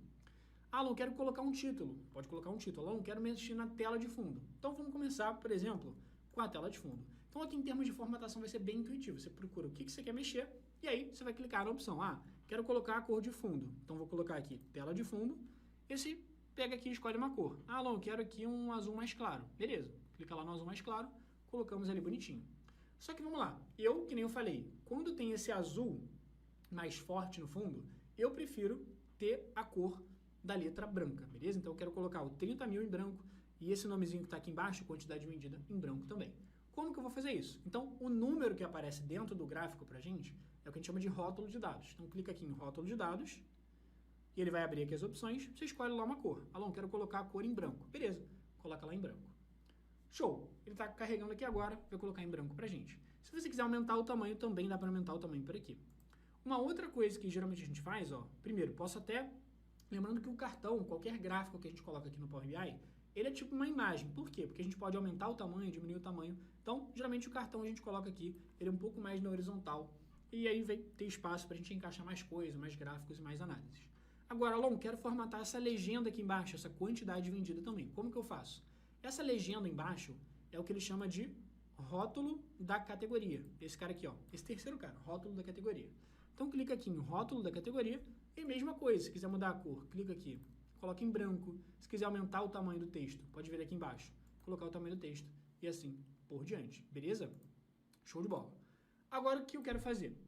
Alon, quero colocar um título. Pode colocar um título. Alon, quero mexer na tela de fundo. Então, vamos começar, por exemplo, com a tela de fundo. Então, aqui em termos de formatação vai ser bem intuitivo. Você procura o que você quer mexer e aí você vai clicar na opção. Quero colocar a cor de fundo. Então, vou colocar aqui tela de fundo. Esse pega aqui e escolhe uma cor. Alon, quero aqui um azul mais claro. Beleza. Clica lá no azul mais claro. Colocamos ali bonitinho. Só que vamos lá. Que nem eu falei, quando tem esse azul mais forte no fundo, eu prefiro ter a cor da letra branca, beleza? Então eu quero colocar o 30 mil em branco e esse nomezinho que está aqui embaixo, quantidade vendida, em branco também. Como que eu vou fazer isso? Então o número que aparece dentro do gráfico pra gente é o que a gente chama de rótulo de dados. Então clica aqui em rótulo de dados e ele vai abrir aqui as opções, você escolhe lá uma cor. Alon, quero colocar a cor em branco. Beleza, coloca lá em branco. Show! Ele está carregando aqui agora, vai colocar em branco pra gente. Se você quiser aumentar o tamanho, também dá para aumentar o tamanho por aqui. Uma outra coisa que geralmente a gente faz, primeiro, posso até... Lembrando que o cartão, qualquer gráfico que a gente coloca aqui no Power BI, ele é tipo uma imagem. Por quê? Porque a gente pode aumentar o tamanho, diminuir o tamanho. Então, geralmente o cartão a gente coloca aqui, ele é um pouco mais na horizontal. E aí vai ter espaço para a gente encaixar mais coisas, mais gráficos e mais análises. Agora, Alon, quero formatar essa legenda aqui embaixo, essa quantidade vendida também. Como que eu faço? Essa legenda embaixo é o que ele chama de rótulo da categoria. Esse cara aqui, esse terceiro cara, rótulo da categoria. Então, clica aqui em rótulo da categoria e mesma coisa, se quiser mudar a cor, clica aqui, coloca em branco. Se quiser aumentar o tamanho do texto, pode vir aqui embaixo, colocar o tamanho do texto e assim por diante, beleza? Show de bola. Agora, o que eu quero fazer?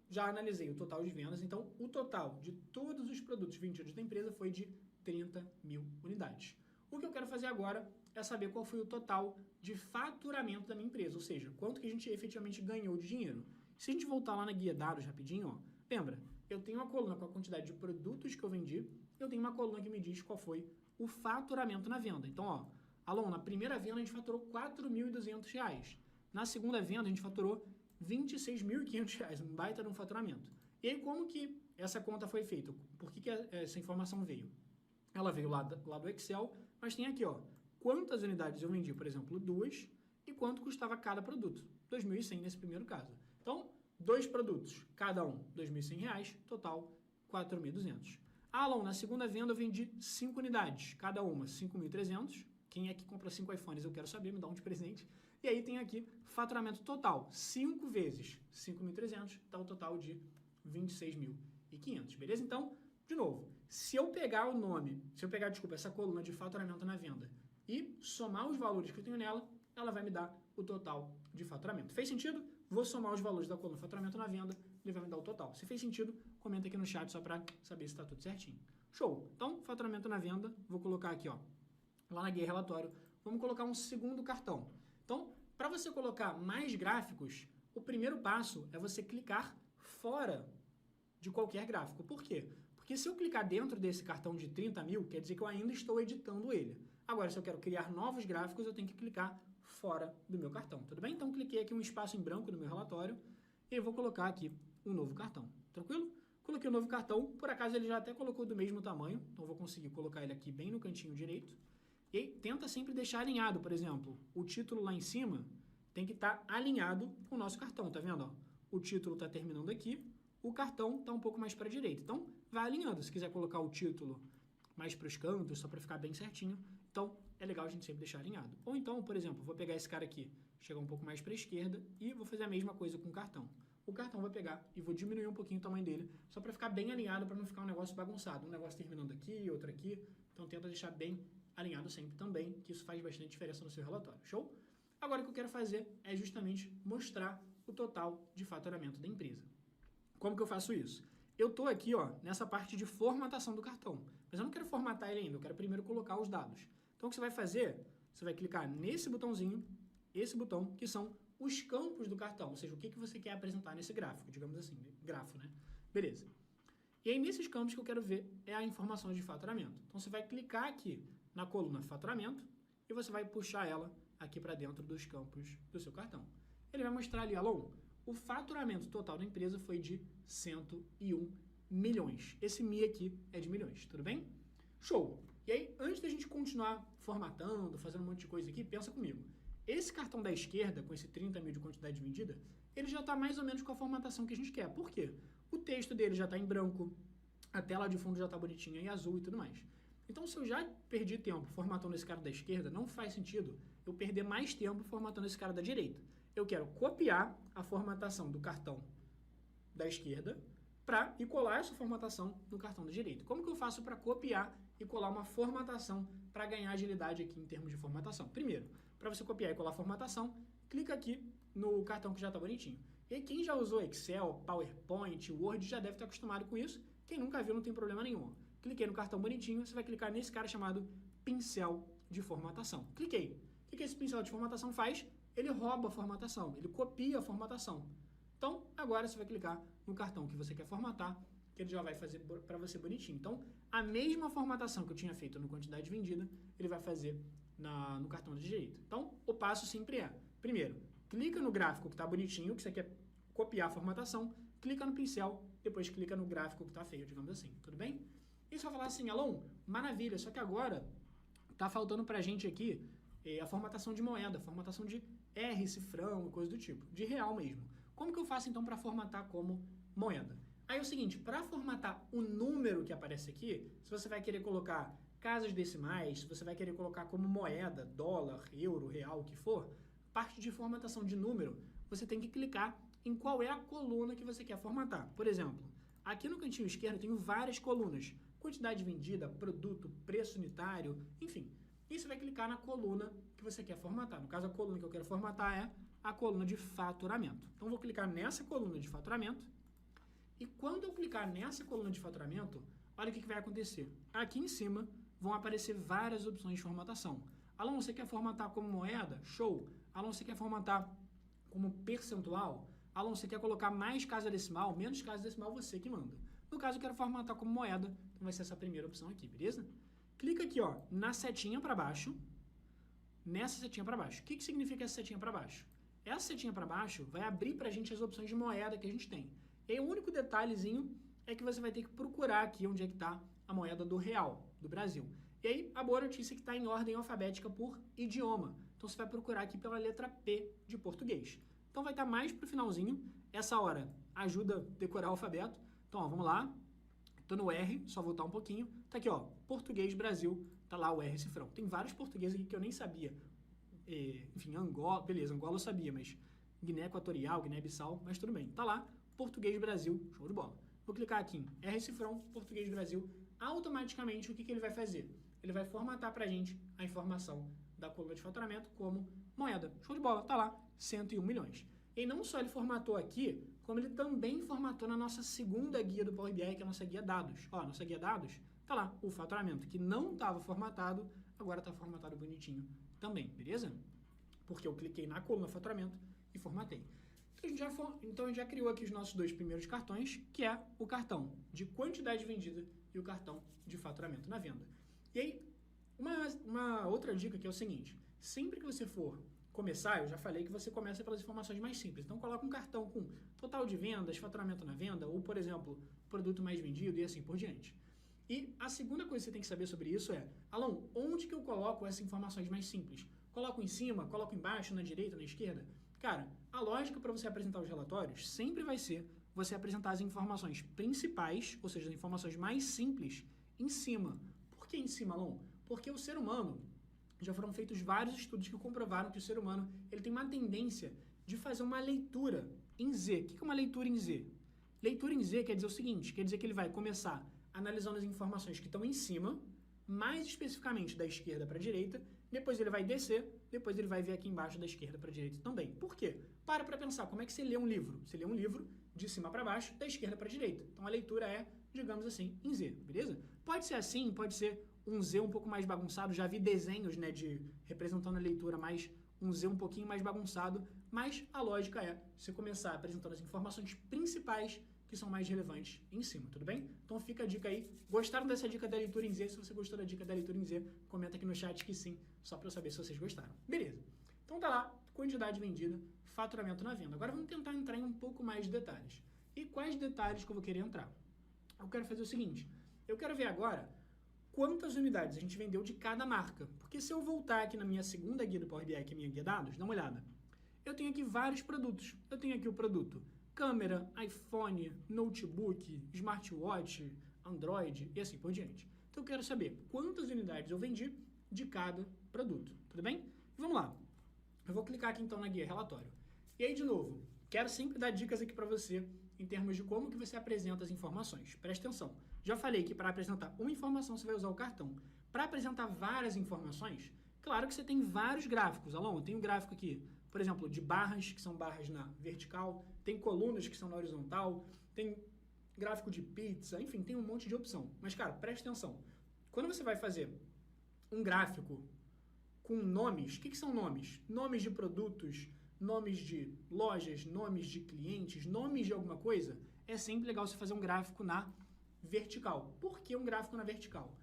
Já analisei o total de vendas, então o total de todos os produtos vendidos da empresa foi de 30 mil unidades. O que eu quero fazer agora é saber qual foi o total de faturamento da minha empresa, ou seja, quanto que a gente efetivamente ganhou de dinheiro. Se a gente voltar lá na guia dados rapidinho, lembra, eu tenho uma coluna com a quantidade de produtos que eu vendi, eu tenho uma coluna que me diz qual foi o faturamento na venda. Então, Alon, na primeira venda a gente faturou R$ 4.200. Na segunda venda a gente faturou R$ 26.500, um baita de um faturamento. E aí, como que essa conta foi feita? Por que essa informação veio? Ela veio lá do Excel, mas tem aqui, quantas unidades eu vendi, por exemplo, 2, e quanto custava cada produto. R$ 2.100 nesse primeiro caso. Então, 2 produtos, cada um R$ 2.100, total R$ 4.200. Alon, na segunda venda eu vendi 5 unidades, cada uma R$ 5.300. Quem é que compra 5 iPhones? Eu quero saber, me dá um de presente. E aí tem aqui faturamento total, 5 vezes 5.300, dá um total de R$ 26.500, beleza? Então, de novo, se eu pegar essa coluna de faturamento na venda e somar os valores que eu tenho nela, ela vai me dar o total de faturamento. Fez sentido? Vou somar os valores da coluna faturamento na venda, ele vai me dar o total. Se fez sentido, comenta aqui no chat só para saber se está tudo certinho. Show! Então, faturamento na venda, vou colocar aqui, lá na guia relatório, vamos colocar um segundo cartão. Então, para você colocar mais gráficos, o primeiro passo é você clicar fora de qualquer gráfico. Por quê? Porque se eu clicar dentro desse cartão de 30 mil, quer dizer que eu ainda estou editando ele. Agora, se eu quero criar novos gráficos, eu tenho que clicar fora do meu cartão, tudo bem? Então, cliquei aqui um espaço em branco no meu relatório e eu vou colocar aqui um novo cartão, tranquilo? Coloquei o novo cartão, por acaso ele já até colocou do mesmo tamanho, então eu vou conseguir colocar ele aqui bem no cantinho direito. E aí, tenta sempre deixar alinhado, por exemplo, o título lá em cima tem que estar alinhado com o nosso cartão, tá vendo? O título está terminando aqui, o cartão está um pouco mais para a direita. Então, vai alinhando. Se quiser colocar o título mais para os cantos, só para ficar bem certinho, então é legal a gente sempre deixar alinhado. Ou então, por exemplo, vou pegar esse cara aqui, chegar um pouco mais para a esquerda e vou fazer a mesma coisa com o cartão. O cartão vai pegar e vou diminuir um pouquinho o tamanho dele, só para ficar bem alinhado, para não ficar um negócio bagunçado. Um negócio terminando aqui, outro aqui. Então, tenta deixar bem alinhado sempre também, que isso faz bastante diferença no seu relatório. Show? Agora, o que eu quero fazer é justamente mostrar o total de faturamento da empresa. Como que eu faço isso? Eu estou aqui, nessa parte de formatação do cartão, mas eu não quero formatar ele ainda, eu quero primeiro colocar os dados. Então, o que você vai fazer? Você vai clicar nesse botãozinho, esse botão, que são os campos do cartão, ou seja, o que você quer apresentar nesse gráfico, digamos assim, grafo, né? Beleza. E aí, nesses campos que eu quero ver é a informação de faturamento. Então, você vai clicar aqui na coluna faturamento e você vai puxar ela aqui para dentro dos campos do seu cartão. Ele vai mostrar ali, Alon, o faturamento total da empresa foi de 101 milhões. Esse Mi aqui é de milhões, tudo bem? Show! E aí, antes da gente continuar formatando, fazendo um monte de coisa aqui, pensa comigo. Esse cartão da esquerda, com esse 30 mil de quantidade vendida, ele já está mais ou menos com a formatação que a gente quer. Por quê? O texto dele já está em branco, a tela de fundo já está bonitinha em azul e tudo mais. Então, se eu já perdi tempo formatando esse cara da esquerda, não faz sentido eu perder mais tempo formatando esse cara da direita. Eu quero copiar a formatação do cartão da esquerda e colar essa formatação no cartão da direita. Como que eu faço para copiar e colar uma formatação para ganhar agilidade aqui em termos de formatação? Primeiro, para você copiar e colar a formatação, clica aqui no cartão que já está bonitinho. E aí, quem já usou Excel, PowerPoint, Word já deve estar acostumado com isso. Quem nunca viu não tem problema nenhum. Cliquei no cartão bonitinho, você vai clicar nesse cara chamado pincel de formatação. Cliquei. O que esse pincel de formatação faz? Ele rouba a formatação, ele copia a formatação. Então, agora você vai clicar no cartão que você quer formatar, que ele já vai fazer para você bonitinho. Então, a mesma formatação que eu tinha feito no quantidade vendida, ele vai fazer no cartão da direita. Então, o passo sempre é, primeiro, clica no gráfico que está bonitinho, que você quer copiar a formatação, clica no pincel, depois clica no gráfico que está feio, digamos assim, tudo bem? E você vai falar assim, Alon, maravilha, só que agora está faltando para a gente aqui a formatação de moeda, a formatação de R, cifrão e coisa do tipo, de real mesmo. Como que eu faço então para formatar como moeda? Aí é o seguinte, para formatar o número que aparece aqui, se você vai querer colocar casas decimais, se você vai querer colocar como moeda, dólar, euro, real, o que for, parte de formatação de número, você tem que clicar em qual é a coluna que você quer formatar. Por exemplo, aqui no cantinho esquerdo eu tenho várias colunas, quantidade vendida, produto, preço unitário, enfim. E você vai clicar na coluna que você quer formatar. No caso, a coluna que eu quero formatar é a coluna de faturamento. Então, eu vou clicar nessa coluna de faturamento. E quando eu clicar nessa coluna de faturamento, olha o que vai acontecer. Aqui em cima vão aparecer várias opções de formatação. Alon, você quer formatar como moeda? Show! Alon, você quer formatar como percentual? Alon, você quer colocar mais casa decimal, menos casa decimal, você que manda. No caso, eu quero formatar como moeda, então vai ser essa primeira opção aqui, beleza? Clica aqui, ó, na setinha para baixo, nessa setinha para baixo. O que significa essa setinha para baixo? Essa setinha para baixo vai abrir para a gente as opções de moeda que a gente tem. E aí, o único detalhezinho é que você vai ter que procurar aqui onde é que está a moeda do real, do Brasil. E aí, a boa notícia é que está em ordem alfabética por idioma. Então, você vai procurar aqui pela letra P de português. Então, vai estar mais para o finalzinho. Essa hora ajuda a decorar o alfabeto. Então, ó, vamos lá. Estou no R, só voltar um pouquinho. Tá aqui, ó, Português Brasil, tá lá o R cifrão. Tem vários portugueses aqui que eu nem sabia. Enfim, Angola, beleza, Angola eu sabia, mas Guiné Equatorial, Guiné-Bissau, mas tudo bem. Tá lá, Português Brasil, show de bola. Vou clicar aqui em R cifrão, Português Brasil. Automaticamente, o que ele vai fazer? Ele vai formatar pra gente a informação da coluna de faturamento como moeda. Show de bola, tá lá, 101 milhões. E não só ele formatou aqui, como ele também formatou na nossa segunda guia do Power BI, que é a nossa guia dados. Ó, nossa guia dados, tá lá, o faturamento, que não estava formatado, agora está formatado bonitinho também, beleza? Porque eu cliquei na coluna faturamento e formatei. Então a gente já criou aqui os nossos dois primeiros cartões, que é o cartão de quantidade vendida e o cartão de faturamento na venda. E aí, uma outra dica que é o seguinte, sempre que você for começar, eu já falei que você começa pelas informações mais simples. Então, coloca um cartão com total de vendas, faturamento na venda, ou, por exemplo, produto mais vendido e assim por diante. E a segunda coisa que você tem que saber sobre isso é, Alon, onde que eu coloco essas informações mais simples? Coloco em cima, coloco embaixo, na direita, na esquerda? Cara, a lógica para você apresentar os relatórios sempre vai ser você apresentar as informações principais, ou seja, as informações mais simples, em cima. Por que em cima, Alon? Porque o ser humano, já foram feitos vários estudos que comprovaram que o ser humano ele tem uma tendência de fazer uma leitura em Z. O que é uma leitura em Z? Leitura em Z quer dizer o seguinte, quer dizer que ele vai começar analisando as informações que estão em cima, mais especificamente da esquerda para a direita, depois ele vai descer, depois ele vai ver aqui embaixo da esquerda para a direita também. Por quê? Para pensar, como é que você lê um livro? Você lê um livro de cima para baixo, da esquerda para a direita. Então a leitura é, digamos assim, em Z, beleza? Pode ser assim, pode ser um Z um pouco mais bagunçado, já vi desenhos, né, representando a leitura mais um Z um pouquinho mais bagunçado, mas a lógica é você começar apresentando as informações principais que são mais relevantes em cima, tudo bem? Então fica a dica aí. Gostaram dessa dica da leitura em Z? Se você gostou da dica da leitura em Z, comenta aqui no chat que sim, só para eu saber se vocês gostaram. Beleza. Então tá lá, quantidade vendida, faturamento na venda. Agora vamos tentar entrar em um pouco mais de detalhes. E quais detalhes que eu vou querer entrar? Eu quero fazer o seguinte, eu quero ver agora quantas unidades a gente vendeu de cada marca. Porque se eu voltar aqui na minha segunda guia do Power BI, que é a minha guia dados, dá uma olhada. Eu tenho aqui vários produtos. Eu tenho aqui o produto câmera, iPhone, notebook, smartwatch, Android e assim por diante. Então eu quero saber quantas unidades eu vendi de cada produto, tudo bem? E vamos lá. Eu vou clicar aqui então na guia relatório. E aí, de novo, quero sempre dar dicas aqui para você em termos de como que você apresenta as informações. Preste atenção. Já falei que para apresentar uma informação você vai usar o cartão. Para apresentar várias informações, claro que você tem vários gráficos. Alon, tem um gráfico aqui, por exemplo, de barras, que são barras na vertical, tem colunas que são na horizontal, tem gráfico de pizza, enfim, tem um monte de opção. Mas, cara, preste atenção. Quando você vai fazer um gráfico com nomes, o que são nomes? Nomes de produtos, nomes de lojas, nomes de clientes, nomes de alguma coisa, é sempre legal você fazer um gráfico na vertical. Por que um gráfico na vertical?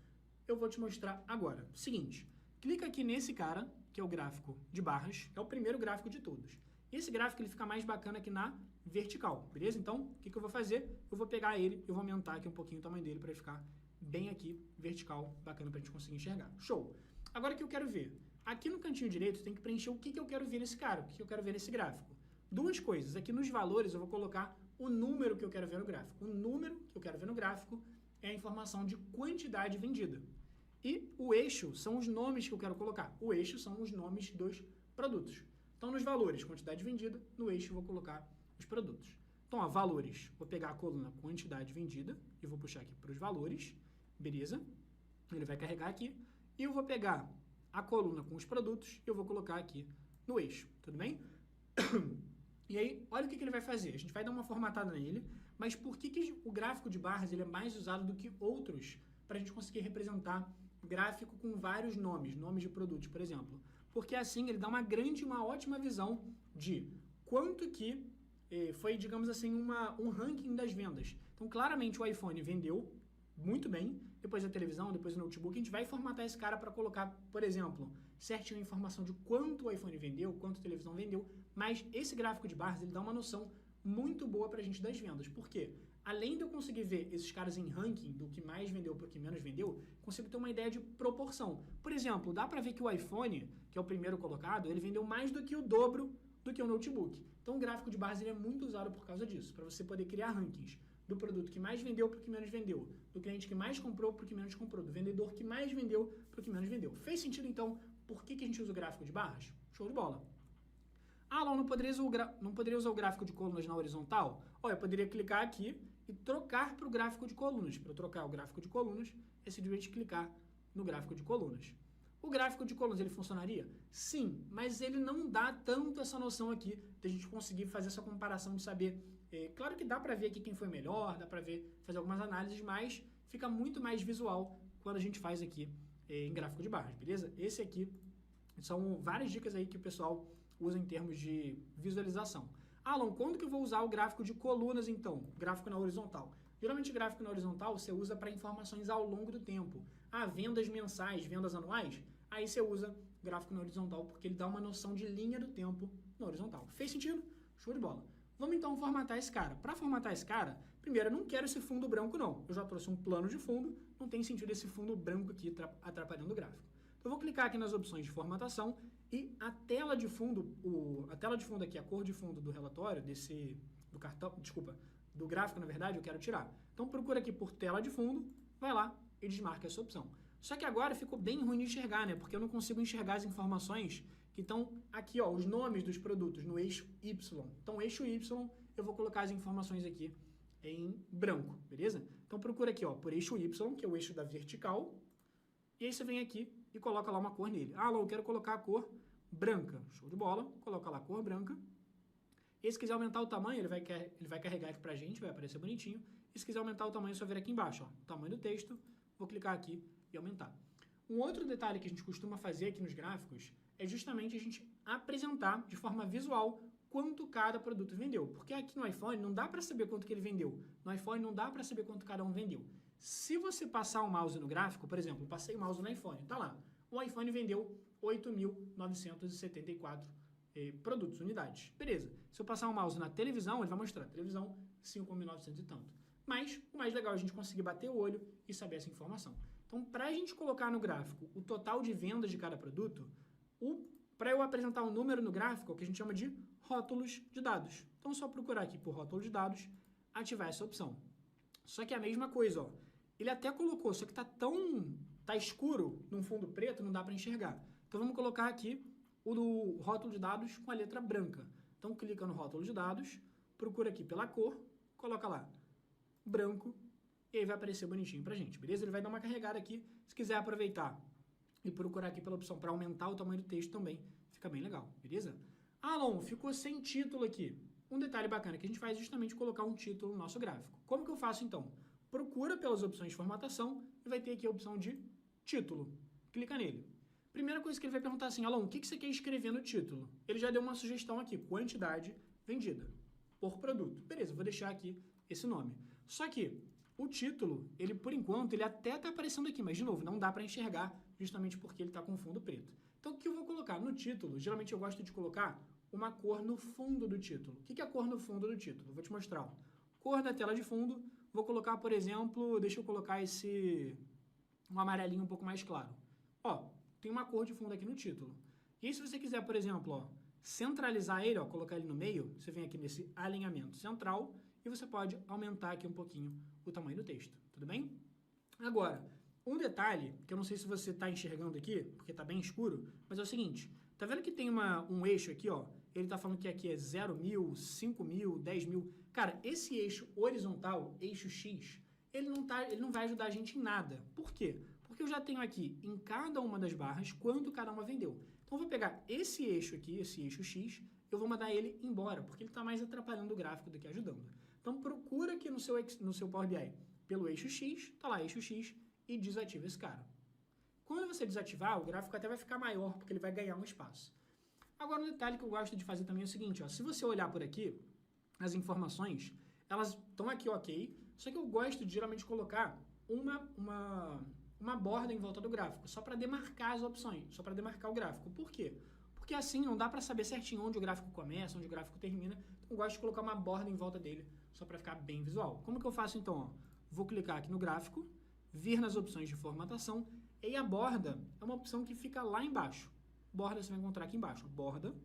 Eu vou te mostrar agora. Seguinte, clica aqui nesse cara, que é o gráfico de barras, é o primeiro gráfico de todos. Esse gráfico ele fica mais bacana aqui na vertical, beleza? Então, o que eu vou fazer? Eu vou pegar ele, eu vou aumentar aqui um pouquinho o tamanho dele para ele ficar bem aqui, vertical, bacana para a gente conseguir enxergar. Show! Agora o que eu quero ver? Aqui no cantinho direito tem que preencher o que eu quero ver nesse cara, o que eu quero ver nesse gráfico. Duas coisas, aqui nos valores eu vou colocar o número que eu quero ver no gráfico. O número que eu quero ver no gráfico é a informação de quantidade vendida. E o eixo são os nomes que eu quero colocar. O eixo são os nomes dos produtos. Então, nos valores, quantidade vendida, no eixo eu vou colocar os produtos. Então, ó, valores, vou pegar a coluna quantidade vendida e vou puxar aqui para os valores, beleza? Ele vai carregar aqui. E eu vou pegar a coluna com os produtos e eu vou colocar aqui no eixo, tudo bem? E aí, olha o que ele vai fazer. A gente vai dar uma formatada nele, mas por que o gráfico de barras ele é mais usado do que outros para a gente conseguir representar gráfico com vários nomes, nomes de produtos, por exemplo? Porque assim ele dá uma ótima visão de quanto que foi, digamos assim, um ranking das vendas. Então, claramente o iPhone vendeu muito bem, depois a televisão, depois o notebook, a gente vai formatar esse cara para colocar, por exemplo, certinho a informação de quanto o iPhone vendeu, quanto a televisão vendeu, mas esse gráfico de barras, ele dá uma noção muito boa para a gente das vendas. Por quê? Além de eu conseguir ver esses caras em ranking, do que mais vendeu para o que menos vendeu, consigo ter uma ideia de proporção. Por exemplo, dá para ver que o iPhone, que é o primeiro colocado, ele vendeu mais do que o dobro do que o notebook. Então o gráfico de barras ele é muito usado por causa disso, para você poder criar rankings do produto que mais vendeu para o que menos vendeu, do cliente que mais comprou para o que menos comprou, do vendedor que mais vendeu para o que menos vendeu. Fez sentido, então, por que a gente usa o gráfico de barras? Show de bola. Ah, não poderia usar o gráfico de colunas na horizontal? Olha, eu poderia clicar aqui e trocar para o gráfico de colunas. Para eu trocar o gráfico de colunas, é simplesmente clicar no gráfico de colunas. O gráfico de colunas, ele funcionaria? Sim, mas ele não dá tanto essa noção aqui de a gente conseguir fazer essa comparação de saber. Claro que dá para ver aqui quem foi melhor, dá para ver, fazer algumas análises, mas fica muito mais visual quando a gente faz aqui em gráfico de barras, beleza? Esse aqui são várias dicas aí que o pessoal usa em termos de visualização. Alan, quando que eu vou usar o gráfico de colunas, então? Gráfico na horizontal. Geralmente, gráfico na horizontal você usa para informações ao longo do tempo. Ah, vendas mensais, vendas anuais? Aí você usa gráfico na horizontal, porque ele dá uma noção de linha do tempo na horizontal. Fez sentido? Show de bola. Vamos então formatar esse cara. Para formatar esse cara, primeiro, eu não quero esse fundo branco, não. Eu já trouxe um plano de fundo, não tem sentido esse fundo branco aqui atrapalhando o gráfico. Então, eu vou clicar aqui nas opções de formatação e a tela de fundo aqui, a cor de fundo do relatório, do gráfico, na verdade, eu quero tirar. Então, procura aqui por tela de fundo, vai lá e desmarca essa opção. Só que agora ficou bem ruim de enxergar, né? Porque eu não consigo enxergar as informações que estão aqui, ó, os nomes dos produtos no eixo Y. Então, eixo Y, eu vou colocar as informações aqui em branco, beleza? Então, procura aqui, ó, por eixo Y, que é o eixo da vertical, e aí você vem aqui e coloca lá uma cor nele. Ah, eu quero colocar a cor branca. Show de bola. Coloca lá a cor branca. E se quiser aumentar o tamanho, ele vai carregar aqui pra gente, vai aparecer bonitinho. E se quiser aumentar o tamanho, é só vir aqui embaixo, ó, o tamanho do texto. Vou clicar aqui e aumentar. Um outro detalhe que a gente costuma fazer aqui nos gráficos é justamente a gente apresentar de forma visual quanto cada produto vendeu. Porque aqui no iPhone não dá para saber quanto que ele vendeu. No iPhone não dá para saber quanto cada um vendeu. Se você passar o mouse no gráfico, por exemplo, passei o mouse no iPhone, tá lá. O iPhone vendeu 8.974 produtos, unidades. Beleza. Se eu passar o mouse na televisão, ele vai mostrar. Televisão, 5.900 e tanto. Mas o mais legal é a gente conseguir bater o olho e saber essa informação. Então, para a gente colocar no gráfico o total de vendas de cada produto, para eu apresentar um número no gráfico, é o que a gente chama de rótulos de dados. Então, é só procurar aqui por rótulo de dados, ativar essa opção. Só que é a mesma coisa, ó. ele até colocou, só que tá escuro num fundo preto, não dá para enxergar. Então vamos colocar aqui o do rótulo de dados com a letra branca. Então clica no rótulo de dados, procura aqui pela cor, coloca lá branco e aí vai aparecer bonitinho pra gente, beleza? Ele vai dar uma carregada aqui, se quiser aproveitar e procurar aqui pela opção para aumentar o tamanho do texto também, fica bem legal, beleza? Alon, ficou sem título aqui. Um detalhe bacana que a gente faz é justamente colocar um título no nosso gráfico. Como que eu faço então? Procura pelas opções de formatação e vai ter aqui a opção de título. Clica nele. Primeira coisa que ele vai perguntar assim, Alon, o que você quer escrever no título? Ele já deu uma sugestão aqui, quantidade vendida por produto. Beleza, vou deixar aqui esse nome. Só que o título, ele por enquanto, ele até está aparecendo aqui, mas de novo, não dá para enxergar justamente porque ele está com fundo preto. Então o que eu vou colocar no título? Geralmente eu gosto de colocar uma cor no fundo do título. O que é a cor no fundo do título? Vou te mostrar. Ó. Cor da tela de fundo, vou colocar, por exemplo, deixa eu colocar um amarelinho um pouco mais claro. Ó, tem uma cor de fundo aqui no título. E aí, se você quiser, por exemplo, ó, centralizar ele, ó, colocar ele no meio, você vem aqui nesse alinhamento central e você pode aumentar aqui um pouquinho o tamanho do texto, tudo bem? Agora, um detalhe, que eu não sei se você está enxergando aqui, porque está bem escuro, mas é o seguinte, tá vendo que tem um eixo aqui, ó, ele está falando que aqui é 0.000, 5.000, 10.000. Cara, esse eixo horizontal, eixo X, ele não vai ajudar a gente em nada. Por quê? Porque eu já tenho aqui em cada uma das barras quanto cada uma vendeu. Então eu vou pegar esse eixo aqui, esse eixo X, eu vou mandar ele embora, porque ele está mais atrapalhando o gráfico do que ajudando. Então procura aqui no seu Power BI pelo eixo X, tá lá eixo X, e desativa esse cara. Quando você desativar, o gráfico até vai ficar maior, porque ele vai ganhar um espaço. Agora, um detalhe que eu gosto de fazer também é o seguinte, ó, se você olhar por aqui, as informações, elas estão aqui ok, só que eu gosto de geralmente colocar uma borda em volta do gráfico, só para demarcar as opções, só para demarcar o gráfico. Por quê? Porque assim não dá para saber certinho onde o gráfico começa, onde o gráfico termina, então eu gosto de colocar uma borda em volta dele, só para ficar bem visual. Como que eu faço então? Ó, vou clicar aqui no gráfico, vir nas opções de formatação, e a borda é uma opção que fica lá embaixo. Borda você vai encontrar aqui embaixo. Borda,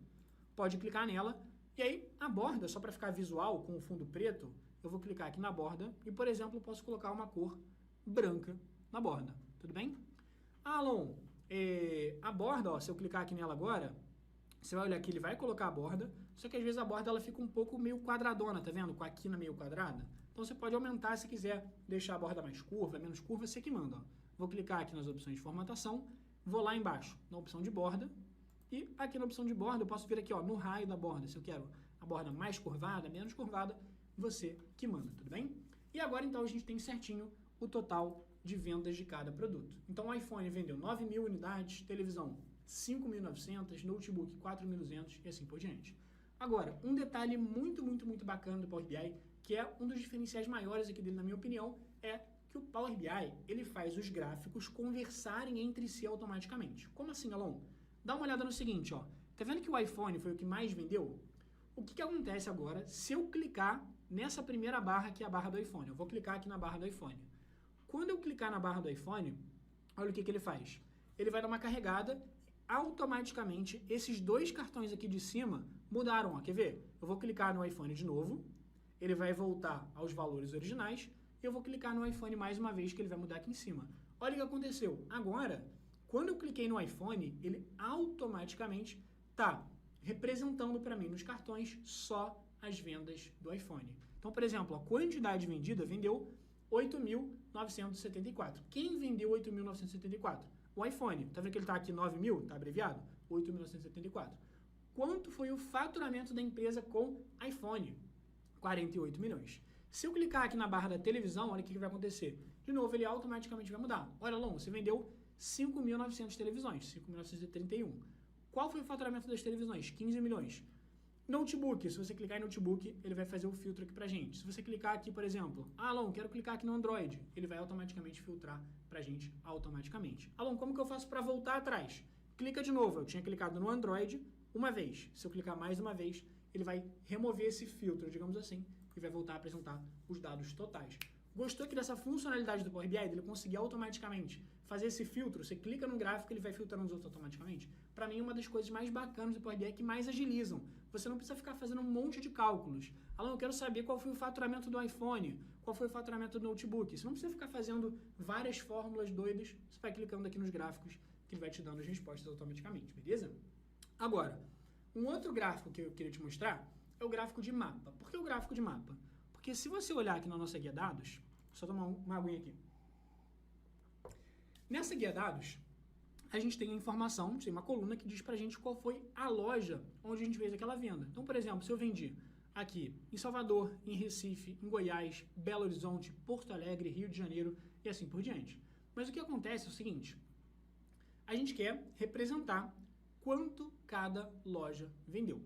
pode clicar nela, e aí a borda, só para ficar visual, com o fundo preto, eu vou clicar aqui na borda e, por exemplo, eu posso colocar uma cor branca na borda. Tudo bem? Alon, a borda, ó, se eu clicar aqui nela agora, você vai olhar aqui, ele vai colocar a borda, só que às vezes a borda ela fica um pouco meio quadradona, tá vendo? Com a quina meio quadrada. Então você pode aumentar se quiser deixar a borda mais curva, menos curva, você que manda. Ó. Vou clicar aqui nas opções de formatação, vou lá embaixo na opção de borda, e aqui na opção de borda eu posso vir aqui ó, no raio da borda, se eu quero a borda mais curvada, menos curvada, você que manda, tudo bem? E agora então a gente tem certinho o total de vendas de cada produto. Então o iPhone vendeu 9.000 unidades, televisão 5.900, notebook 4.200 e assim por diante. Agora, um detalhe muito bacana do Power BI, que é um dos diferenciais maiores aqui dele, na minha opinião, é que o Power BI, ele faz os gráficos conversarem entre si automaticamente. Como assim, Alon? Dá uma olhada no seguinte, ó. Tá vendo que o iPhone foi o que mais vendeu? O que acontece agora se eu clicar nessa primeira barra, que é a barra do iPhone? Eu vou clicar aqui na barra do iPhone. Quando eu clicar na barra do iPhone, olha o que ele faz. Ele vai dar uma carregada, automaticamente esses dois cartões aqui de cima mudaram, ó. Quer ver? Eu vou clicar no iPhone de novo, ele vai voltar aos valores originais, e eu vou clicar no iPhone mais uma vez, que ele vai mudar aqui em cima. Olha o que aconteceu. Agora, quando eu cliquei no iPhone, ele automaticamente está representando para mim nos cartões só as vendas do iPhone. Então, por exemplo, a quantidade vendida vendeu 8.974. Quem vendeu 8.974? O iPhone. Tá vendo que ele está aqui 9.000? Está abreviado? 8.974. Quanto foi o faturamento da empresa com iPhone? 48 milhões. Se eu clicar aqui na barra da televisão, olha o que vai acontecer. De novo, ele automaticamente vai mudar. Olha, Lon, você vendeu 5.900 televisões, 5.931. Qual foi o faturamento das televisões? 15 milhões. Notebook, se você clicar em notebook, ele vai fazer o filtro aqui pra gente. Se você clicar aqui, por exemplo, Alon, quero clicar aqui no Android, ele vai automaticamente filtrar pra gente automaticamente. Alon, como que eu faço para voltar atrás? Clica de novo, eu tinha clicado no Android uma vez. Se eu clicar mais uma vez, ele vai remover esse filtro, digamos assim, e vai voltar a apresentar os dados totais. Gostou aqui dessa funcionalidade do Power BI, dele conseguir automaticamente fazer esse filtro? Você clica no gráfico, ele vai filtrando os outros automaticamente. Para mim, é uma das coisas mais bacanas do Power BI que mais agilizam. Você não precisa ficar fazendo um monte de cálculos. Alan, eu quero saber qual foi o faturamento do iPhone, qual foi o faturamento do notebook. Você não precisa ficar fazendo várias fórmulas doidas, você vai clicando aqui nos gráficos que ele vai te dando as respostas automaticamente, beleza? Agora, um outro gráfico que eu queria te mostrar é o gráfico de mapa. Por que o gráfico de mapa? Porque se você olhar aqui na nossa guia dados, só tomar uma aguinha aqui. Nessa guia dados, a gente tem a informação, tem uma coluna que diz pra gente qual foi a loja onde a gente fez aquela venda. Então, por exemplo, se eu vendi aqui em Salvador, em Recife, em Goiás, Belo Horizonte, Porto Alegre, Rio de Janeiro e assim por diante. Mas o que acontece é o seguinte, a gente quer representar quanto cada loja vendeu.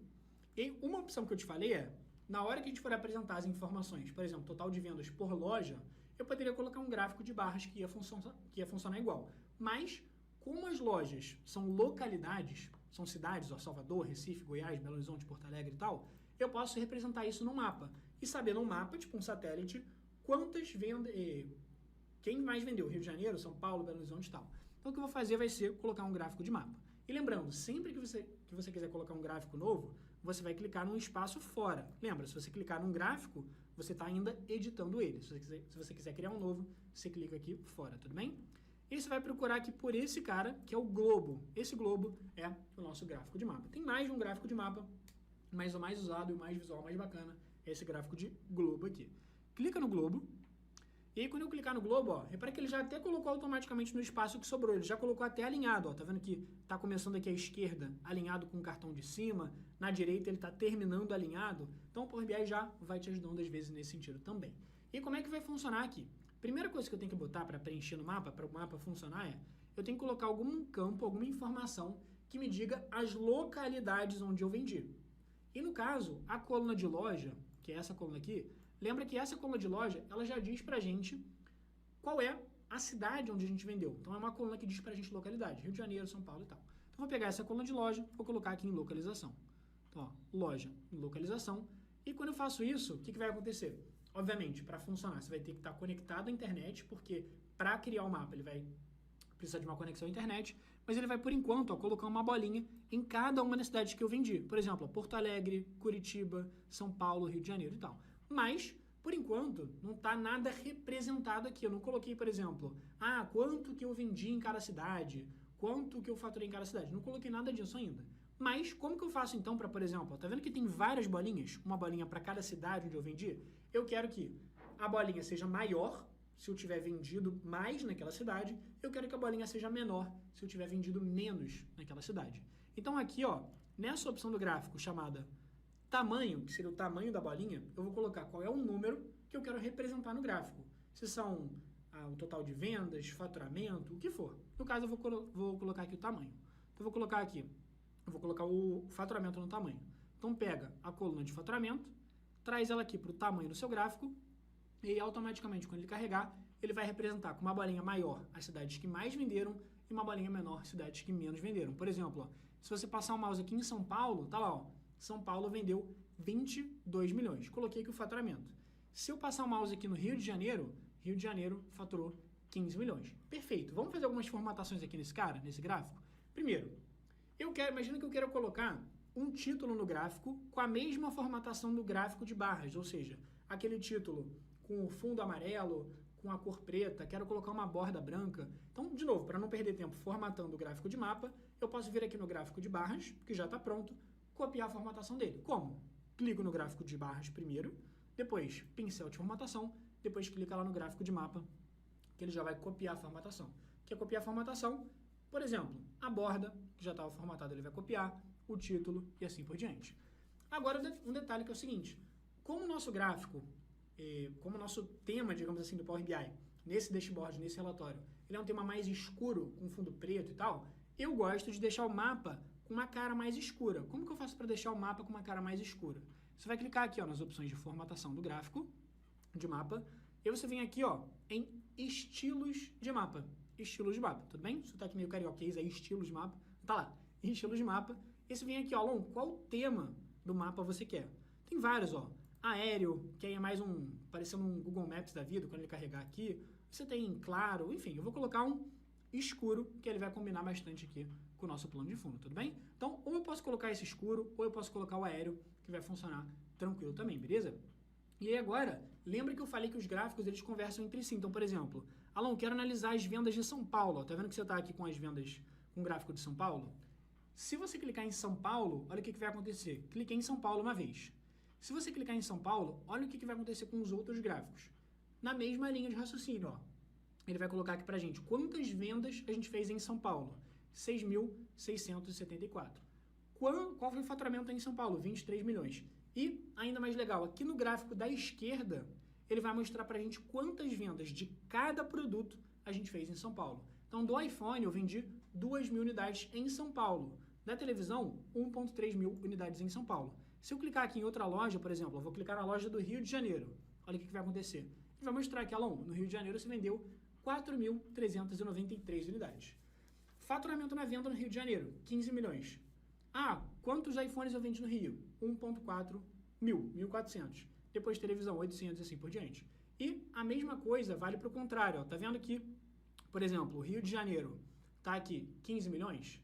E uma opção que eu te falei é, na hora que a gente for apresentar as informações, por exemplo, total de vendas por loja, eu poderia colocar um gráfico de barras que ia funcionar igual. Mas, como as lojas são localidades, são cidades, ó, Salvador, Recife, Goiás, Belo Horizonte, Porto Alegre e tal, eu posso representar isso no mapa. E saber no mapa, tipo um satélite, quantas vendas, quem mais vendeu, Rio de Janeiro, São Paulo, Belo Horizonte e tal. Então o que eu vou fazer vai ser colocar um gráfico de mapa. E lembrando, sempre que você quiser colocar um gráfico novo, você vai clicar num espaço fora. Lembra, se você clicar num gráfico, você está ainda editando ele. Se você quiser criar um novo, você clica aqui fora, tudo bem? E você vai procurar aqui por esse cara, que é o globo. Esse globo é o nosso gráfico de mapa. Tem mais de um gráfico de mapa, mas o mais usado e o mais visual, mais bacana, é esse gráfico de globo aqui. Clica no globo. E aí, quando eu clicar no globo, ó, repara que ele já até colocou automaticamente no espaço que sobrou. Ele já colocou até alinhado, ó. Tá vendo que tá começando aqui à esquerda, alinhado com o cartão de cima. Na direita, ele tá terminando alinhado. Então, o Power BI já vai te ajudando, às vezes, nesse sentido também. E como é que vai funcionar aqui? Primeira coisa que eu tenho que botar para preencher no mapa, para o mapa funcionar, é eu tenho que colocar algum campo, alguma informação que me diga as localidades onde eu vendi. E, no caso, a coluna de loja, que é essa coluna aqui, lembra que essa coluna de loja, ela já diz pra gente qual é a cidade onde a gente vendeu. Então, é uma coluna que diz pra gente localidade, Rio de Janeiro, São Paulo e tal. Então, vou pegar essa coluna de loja, vou colocar aqui em localização. Então, ó, loja em localização. E quando eu faço isso, o que vai acontecer? Obviamente, para funcionar, você vai ter que estar conectado à internet, porque para criar o mapa, ele vai precisar de uma conexão à internet, mas ele vai, por enquanto, ó, colocar uma bolinha em cada uma das cidades que eu vendi. Por exemplo, ó, Porto Alegre, Curitiba, São Paulo, Rio de Janeiro e tal. Mas, por enquanto, não está nada representado aqui. Eu não coloquei, por exemplo, quanto que eu vendi em cada cidade, quanto que eu faturei em cada cidade. Não coloquei nada disso ainda. Mas, como que eu faço então para, por exemplo, tá vendo que tem várias bolinhas? Uma bolinha para cada cidade onde eu vendi? Eu quero que a bolinha seja maior, se eu tiver vendido mais naquela cidade. Eu quero que a bolinha seja menor, se eu tiver vendido menos naquela cidade. Então aqui, ó, nessa opção do gráfico chamada tamanho, que seria o tamanho da bolinha, eu vou colocar qual é o número que eu quero representar no gráfico. Se são o total de vendas, faturamento, o que for. No caso, eu vou colocar aqui o tamanho. Então, eu vou colocar aqui, eu vou colocar o faturamento no tamanho. Então, pega a coluna de faturamento, traz ela aqui para o tamanho do seu gráfico, e aí, automaticamente, quando ele carregar, ele vai representar com uma bolinha maior as cidades que mais venderam e uma bolinha menor as cidades que menos venderam. Por exemplo, ó, se você passar o mouse aqui em São Paulo, tá lá, ó, São Paulo vendeu 22 milhões. Coloquei aqui o faturamento. Se eu passar o mouse aqui no Rio de Janeiro faturou 15 milhões. Perfeito. Vamos fazer algumas formatações aqui nesse gráfico? Primeiro, imagina que eu quero colocar um título no gráfico com a mesma formatação do gráfico de barras, ou seja, aquele título com o fundo amarelo, com a cor preta, quero colocar uma borda branca. Então, de novo, para não perder tempo formatando o gráfico de mapa, eu posso vir aqui no gráfico de barras, que já está pronto, copiar a formatação dele. Como? Clico no gráfico de barras primeiro, depois pincel de formatação, depois clica lá no gráfico de mapa, que ele já vai copiar a formatação. Quer copiar a formatação? Por exemplo, a borda, que já estava formatada, ele vai copiar, o título e assim por diante. Agora, um detalhe que é o seguinte, como o nosso gráfico, como o nosso tema, digamos assim, do Power BI, nesse dashboard, nesse relatório, ele é um tema mais escuro, com fundo preto e tal, eu gosto de deixar o mapa com uma cara mais escura. Como que eu faço para deixar o mapa com uma cara mais escura? Você vai clicar aqui, ó, nas opções de formatação do gráfico, de mapa, e você vem aqui, ó, em estilos de mapa. Estilos de mapa, tudo bem? Isso tá aqui meio carioquês aí, estilos de mapa. Tá lá, estilos de mapa. E você vem aqui, ó, Alon, qual tema do mapa você quer? Tem vários, ó. Aéreo, que aí é mais parecendo um Google Maps da vida, quando ele carregar aqui. Você tem claro, enfim, eu vou colocar um escuro, que ele vai combinar bastante aqui com o nosso plano de fundo, tudo bem? Então, ou eu posso colocar esse escuro, ou eu posso colocar o aéreo, que vai funcionar tranquilo também, beleza? E aí agora, lembra que eu falei que os gráficos eles conversam entre si. Então, por exemplo, Alon, quero analisar as vendas de São Paulo. Tá vendo que você está aqui com as vendas, com o gráfico de São Paulo? Se você clicar em São Paulo, olha o que vai acontecer. Cliquei em São Paulo uma vez. Se você clicar em São Paulo, olha o que vai acontecer com os outros gráficos. Na mesma linha de raciocínio, ó. Ele vai colocar aqui pra gente quantas vendas a gente fez em São Paulo. 6.674. Qual foi o faturamento em São Paulo? 23 milhões. E, ainda mais legal, aqui no gráfico da esquerda, ele vai mostrar pra gente quantas vendas de cada produto a gente fez em São Paulo. Então, do iPhone, eu vendi 2.000 unidades em São Paulo. Da televisão, 1.3 mil unidades em São Paulo. Se eu clicar aqui em outra loja, por exemplo, eu vou clicar na loja do Rio de Janeiro. Olha o que vai acontecer. Ele vai mostrar que, Alon, no Rio de Janeiro você vendeu 4.393 unidades. Faturamento na venda no Rio de Janeiro, 15 milhões. Ah, quantos iPhones eu vendi no Rio? 1.4 mil, 1.400. Depois televisão, 800 e assim por diante. E a mesma coisa vale para o contrário. Ó. Tá vendo aqui, por exemplo, o Rio de Janeiro tá aqui 15 milhões.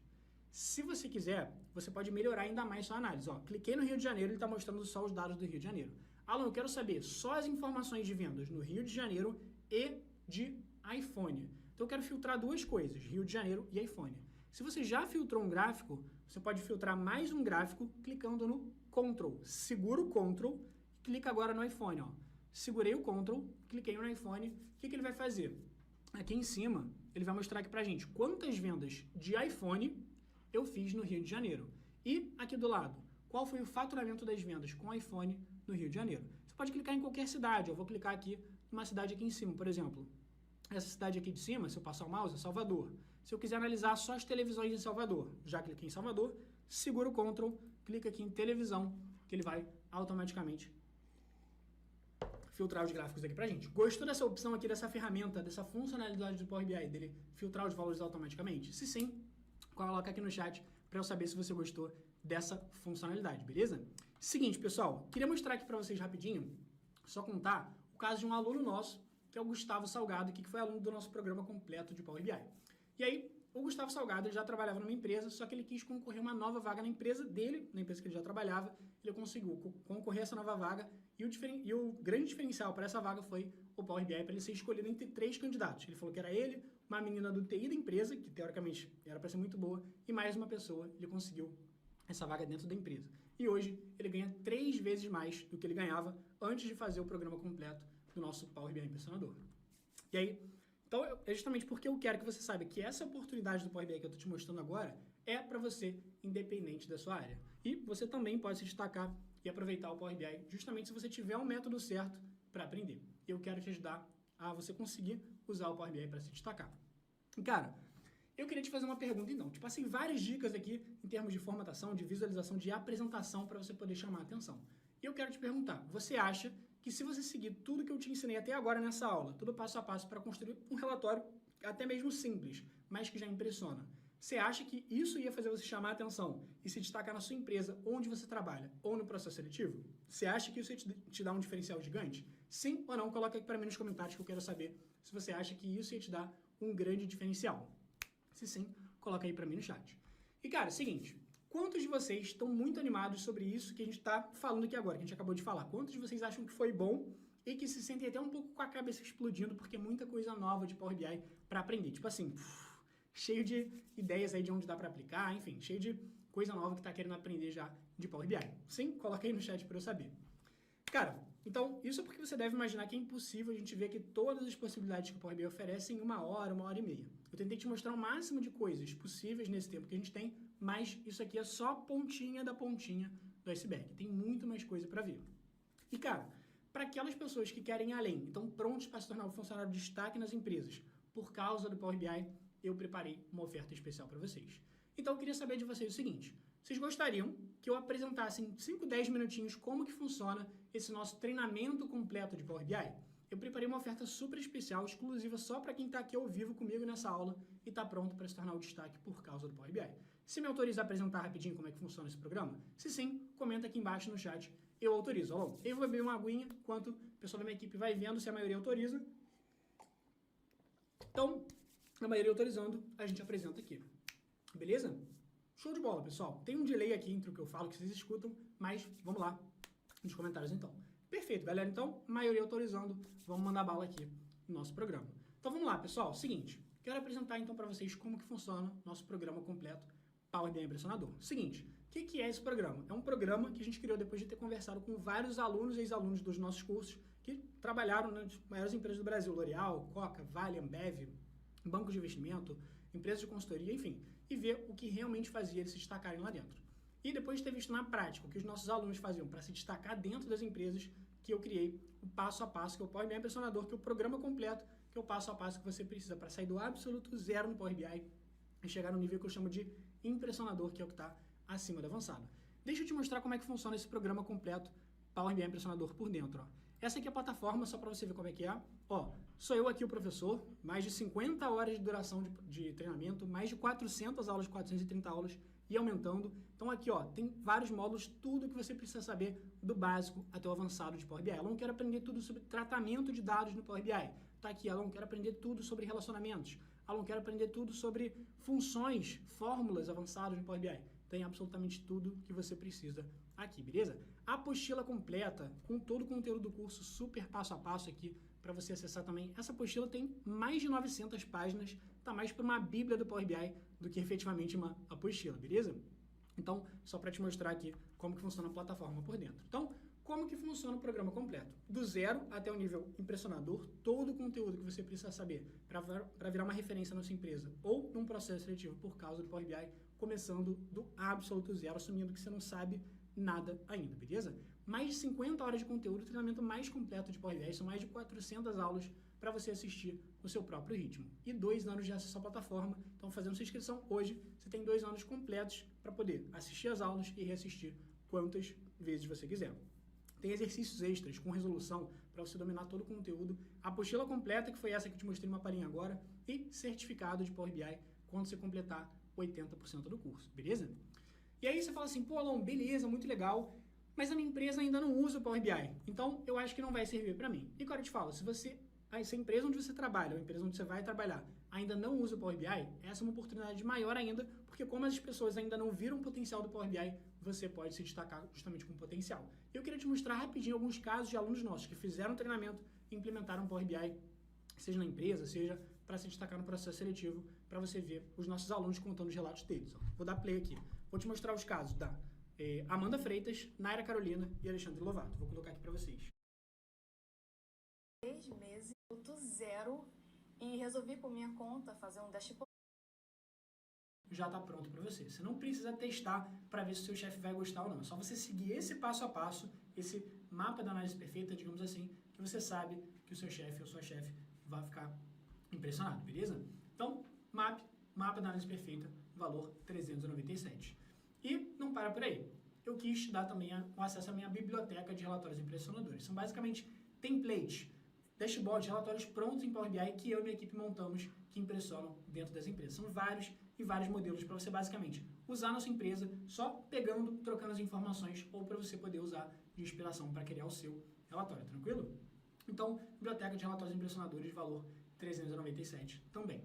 Se você quiser, você pode melhorar ainda mais sua análise. Ó, cliquei no Rio de Janeiro, ele está mostrando só os dados do Rio de Janeiro. Alon, eu quero saber só as informações de vendas no Rio de Janeiro e de iPhone. Então eu quero filtrar duas coisas, Rio de Janeiro e iPhone. Se você já filtrou um gráfico, você pode filtrar mais um gráfico clicando no Ctrl. Segura o Ctrl e clica agora no iPhone. Ó. Segurei o Ctrl, cliquei no iPhone. O que ele vai fazer? Aqui em cima, ele vai mostrar aqui pra gente quantas vendas de iPhone eu fiz no Rio de Janeiro. E aqui do lado, qual foi o faturamento das vendas com iPhone no Rio de Janeiro. Você pode clicar em qualquer cidade. Eu vou clicar aqui numa cidade aqui em cima, por exemplo. Essa cidade aqui de cima, se eu passar o mouse, é Salvador. Se eu quiser analisar só as televisões em Salvador, já cliquei em Salvador, segura o Ctrl, clica aqui em televisão, que ele vai automaticamente filtrar os gráficos aqui pra gente. Gostou dessa opção aqui, dessa ferramenta, dessa funcionalidade do Power BI, dele filtrar os valores automaticamente? Se sim, coloca aqui no chat para eu saber se você gostou dessa funcionalidade, beleza? Seguinte, pessoal, queria mostrar aqui para vocês rapidinho, só contar o caso de um aluno nosso, que é o Gustavo Salgado, que foi aluno do nosso programa completo de Power BI. E aí, o Gustavo Salgado ele já trabalhava numa empresa, só que ele quis concorrer uma nova vaga na empresa dele, na empresa que ele já trabalhava, ele conseguiu concorrer a essa nova vaga, e o grande diferencial para essa vaga foi o Power BI, para ele ser escolhido entre 3 candidatos. Ele falou que era ele, uma menina do TI da empresa, que teoricamente era para ser muito boa, e mais uma pessoa, ele conseguiu essa vaga dentro da empresa. E hoje ele ganha 3 vezes mais do que ele ganhava antes de fazer o programa completo do nosso Power BI Impressionador. E aí, então é justamente porque eu quero que você saiba que essa oportunidade do Power BI que eu estou te mostrando agora é para você, independente da sua área. E você também pode se destacar e aproveitar o Power BI justamente se você tiver um método certo para aprender. Eu quero te ajudar a você conseguir usar o Power BI para se destacar. E, cara, eu queria te fazer uma pergunta, então. Te passei várias dicas aqui em termos de formatação, de visualização, de apresentação para você poder chamar a atenção. E eu quero te perguntar, você acha que se você seguir tudo que eu te ensinei até agora nessa aula, tudo passo a passo para construir um relatório até mesmo simples, mas que já impressiona, você acha que isso ia fazer você chamar a atenção e se destacar na sua empresa, onde você trabalha, ou no processo seletivo? Você acha que isso ia te dar um diferencial gigante? Sim ou não? Coloca aqui para mim nos comentários que eu quero saber se você acha que isso ia te dar um grande diferencial. Se sim, coloca aí para mim no chat. E cara, seguinte, quantos de vocês estão muito animados sobre isso que a gente está falando aqui agora, que a gente acabou de falar? Quantos de vocês acham que foi bom e que se sentem até um pouco com a cabeça explodindo porque é muita coisa nova de Power BI para aprender? Tipo assim, cheio de ideias aí de onde dá para aplicar, enfim, cheio de coisa nova que está querendo aprender já de Power BI. Sim? Coloca aí no chat para eu saber. Cara, então, isso é porque você deve imaginar que é impossível a gente ver aqui todas as possibilidades que o Power BI oferece em 1 hora, 1 hora e meia. Eu tentei te mostrar o máximo de coisas possíveis nesse tempo que a gente tem, mas isso aqui é só a pontinha da pontinha do iceberg. Tem muito mais coisa para ver. E, cara, para aquelas pessoas que querem ir além, estão prontos para se tornar um funcionário de destaque nas empresas, por causa do Power BI, eu preparei uma oferta especial para vocês. Então, eu queria saber de vocês o seguinte: vocês gostariam que eu apresentasse em 5, 10 minutinhos como que funciona esse nosso treinamento completo de Power BI? Eu preparei uma oferta super especial, exclusiva só para quem está aqui ao vivo comigo nessa aula e está pronto para se tornar o destaque por causa do Power BI. Se me autoriza a apresentar rapidinho como é que funciona esse programa? Se sim, comenta aqui embaixo no chat, eu autorizo. Ó, eu vou beber uma aguinha enquanto o pessoal da minha equipe vai vendo se a maioria autoriza. Então, a maioria autorizando, a gente apresenta aqui. Beleza? Show de bola, pessoal. Tem um delay aqui entre o que eu falo, que vocês escutam, mas vamos lá nos comentários então. Perfeito, galera. Então, maioria autorizando, vamos mandar bala aqui no nosso programa. Então, vamos lá, pessoal. Seguinte, quero apresentar então para vocês como que funciona nosso programa completo Power BI Impressionador. Seguinte, o que é esse programa? É um programa que a gente criou depois de ter conversado com vários alunos e ex-alunos dos nossos cursos que trabalharam nas maiores empresas do Brasil, L'Oréal, Coca, Vale, Ambev, bancos de investimento, empresas de consultoria, enfim, e ver o que realmente fazia eles se destacarem lá dentro. E depois de ter visto na prática o que os nossos alunos faziam para se destacar dentro das empresas, que eu criei o passo a passo, que é o Power BI Impressionador, que é o programa completo, que é o passo a passo que você precisa para sair do absoluto zero no Power BI e chegar no nível que eu chamo de impressionador, que é o que está acima do avançado. Deixa eu te mostrar como é que funciona esse programa completo Power BI Impressionador por dentro. Ó. Essa aqui é a plataforma, só para você ver como é que é. Ó, sou eu aqui o professor, mais de 50 horas de duração de treinamento, mais de 400 aulas, 430 aulas e aumentando. Então aqui, ó, tem vários módulos, tudo que você precisa saber do básico até o avançado de Power BI. Aluno quer aprender tudo sobre tratamento de dados no Power BI. Tá aqui, aluno quer aprender tudo sobre relacionamentos. Aluno quer aprender tudo sobre funções, fórmulas avançadas no Power BI. Tem absolutamente tudo que você precisa aqui, beleza? A apostila completa, com todo o conteúdo do curso, super passo a passo aqui, para você acessar também. Essa apostila tem mais de 900 páginas, tá mais para uma bíblia do Power BI do que efetivamente uma apostila, beleza? Então, só para te mostrar aqui como que funciona a plataforma por dentro. Então, como que funciona o programa completo? Do zero até o nível impressionador, todo o conteúdo que você precisa saber para virar uma referência na sua empresa ou num processo seletivo por causa do Power BI, começando do absoluto zero, assumindo que você não sabe nada ainda, beleza? Mais de 50 horas de conteúdo, o treinamento mais completo de Power BI, são mais de 400 aulas para você assistir no seu próprio ritmo. E 2 anos de acesso à plataforma, então fazendo sua inscrição hoje, você tem 2 anos completos para poder assistir as aulas e reassistir quantas vezes você quiser. Tem exercícios extras com resolução para você dominar todo o conteúdo, a apostila completa, que foi essa que eu te mostrei uma palhinha agora, e certificado de Power BI quando você completar 80% do curso, beleza? E aí você fala assim, pô, Alon, beleza, muito legal, mas a minha empresa ainda não usa o Power BI, então eu acho que não vai servir para mim. E agora eu te falo, se a empresa onde você trabalha, ou a empresa onde você vai trabalhar, ainda não usa o Power BI, essa é uma oportunidade maior ainda, porque como as pessoas ainda não viram o potencial do Power BI, você pode se destacar justamente com potencial. Eu queria te mostrar rapidinho alguns casos de alunos nossos que fizeram treinamento e implementaram o Power BI, seja na empresa, seja para se destacar no processo seletivo, para você ver os nossos alunos contando os relatos deles. Ó. Vou dar play aqui. Vou te mostrar os casos da Amanda Freitas, Naira Carolina e Alexandre Lovato. Vou colocar aqui para vocês. 6 meses, do zero, e resolvi por minha conta fazer um dashboard. Já está pronto para você. Você não precisa testar para ver se o seu chefe vai gostar ou não. É só você seguir esse passo a passo, esse mapa da análise perfeita, digamos assim, que você sabe que o seu chefe ou sua chefe vai ficar impressionado, beleza? Então, mapa da análise perfeita, valor 397. E não para por aí. Eu quis te dar também o acesso à minha biblioteca de relatórios impressionadores. São basicamente templates, dashboards, relatórios prontos em Power BI que eu e minha equipe montamos que impressionam dentro das empresas. São vários e vários modelos para você basicamente usar na sua empresa só pegando, trocando as informações ou para você poder usar de inspiração para criar o seu relatório, tranquilo? Então, biblioteca de relatórios impressionadores de valor 397 também.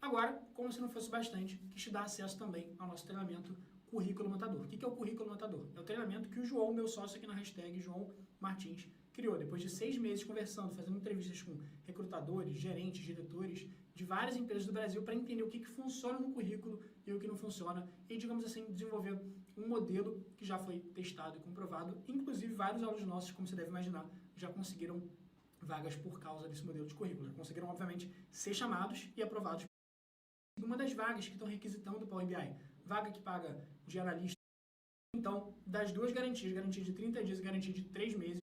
Agora, como se não fosse bastante, quis te dar acesso também ao nosso treinamento Currículo Matador. O que é o Currículo Matador? É o treinamento que o João, meu sócio aqui na hashtag, João Martins, criou. Depois de 6 meses conversando, fazendo entrevistas com recrutadores, gerentes, diretores de várias empresas do Brasil para entender o que funciona no currículo e o que não funciona. E, digamos assim, desenvolver um modelo que já foi testado e comprovado. Inclusive, vários alunos nossos, como você deve imaginar, já conseguiram vagas por causa desse modelo de currículo. Já conseguiram, obviamente, ser chamados e aprovados. Uma das vagas que estão requisitando o Power BI, vaga que paga de analista. Então, das duas garantias, garantia de 30 dias e garantia de 3 meses,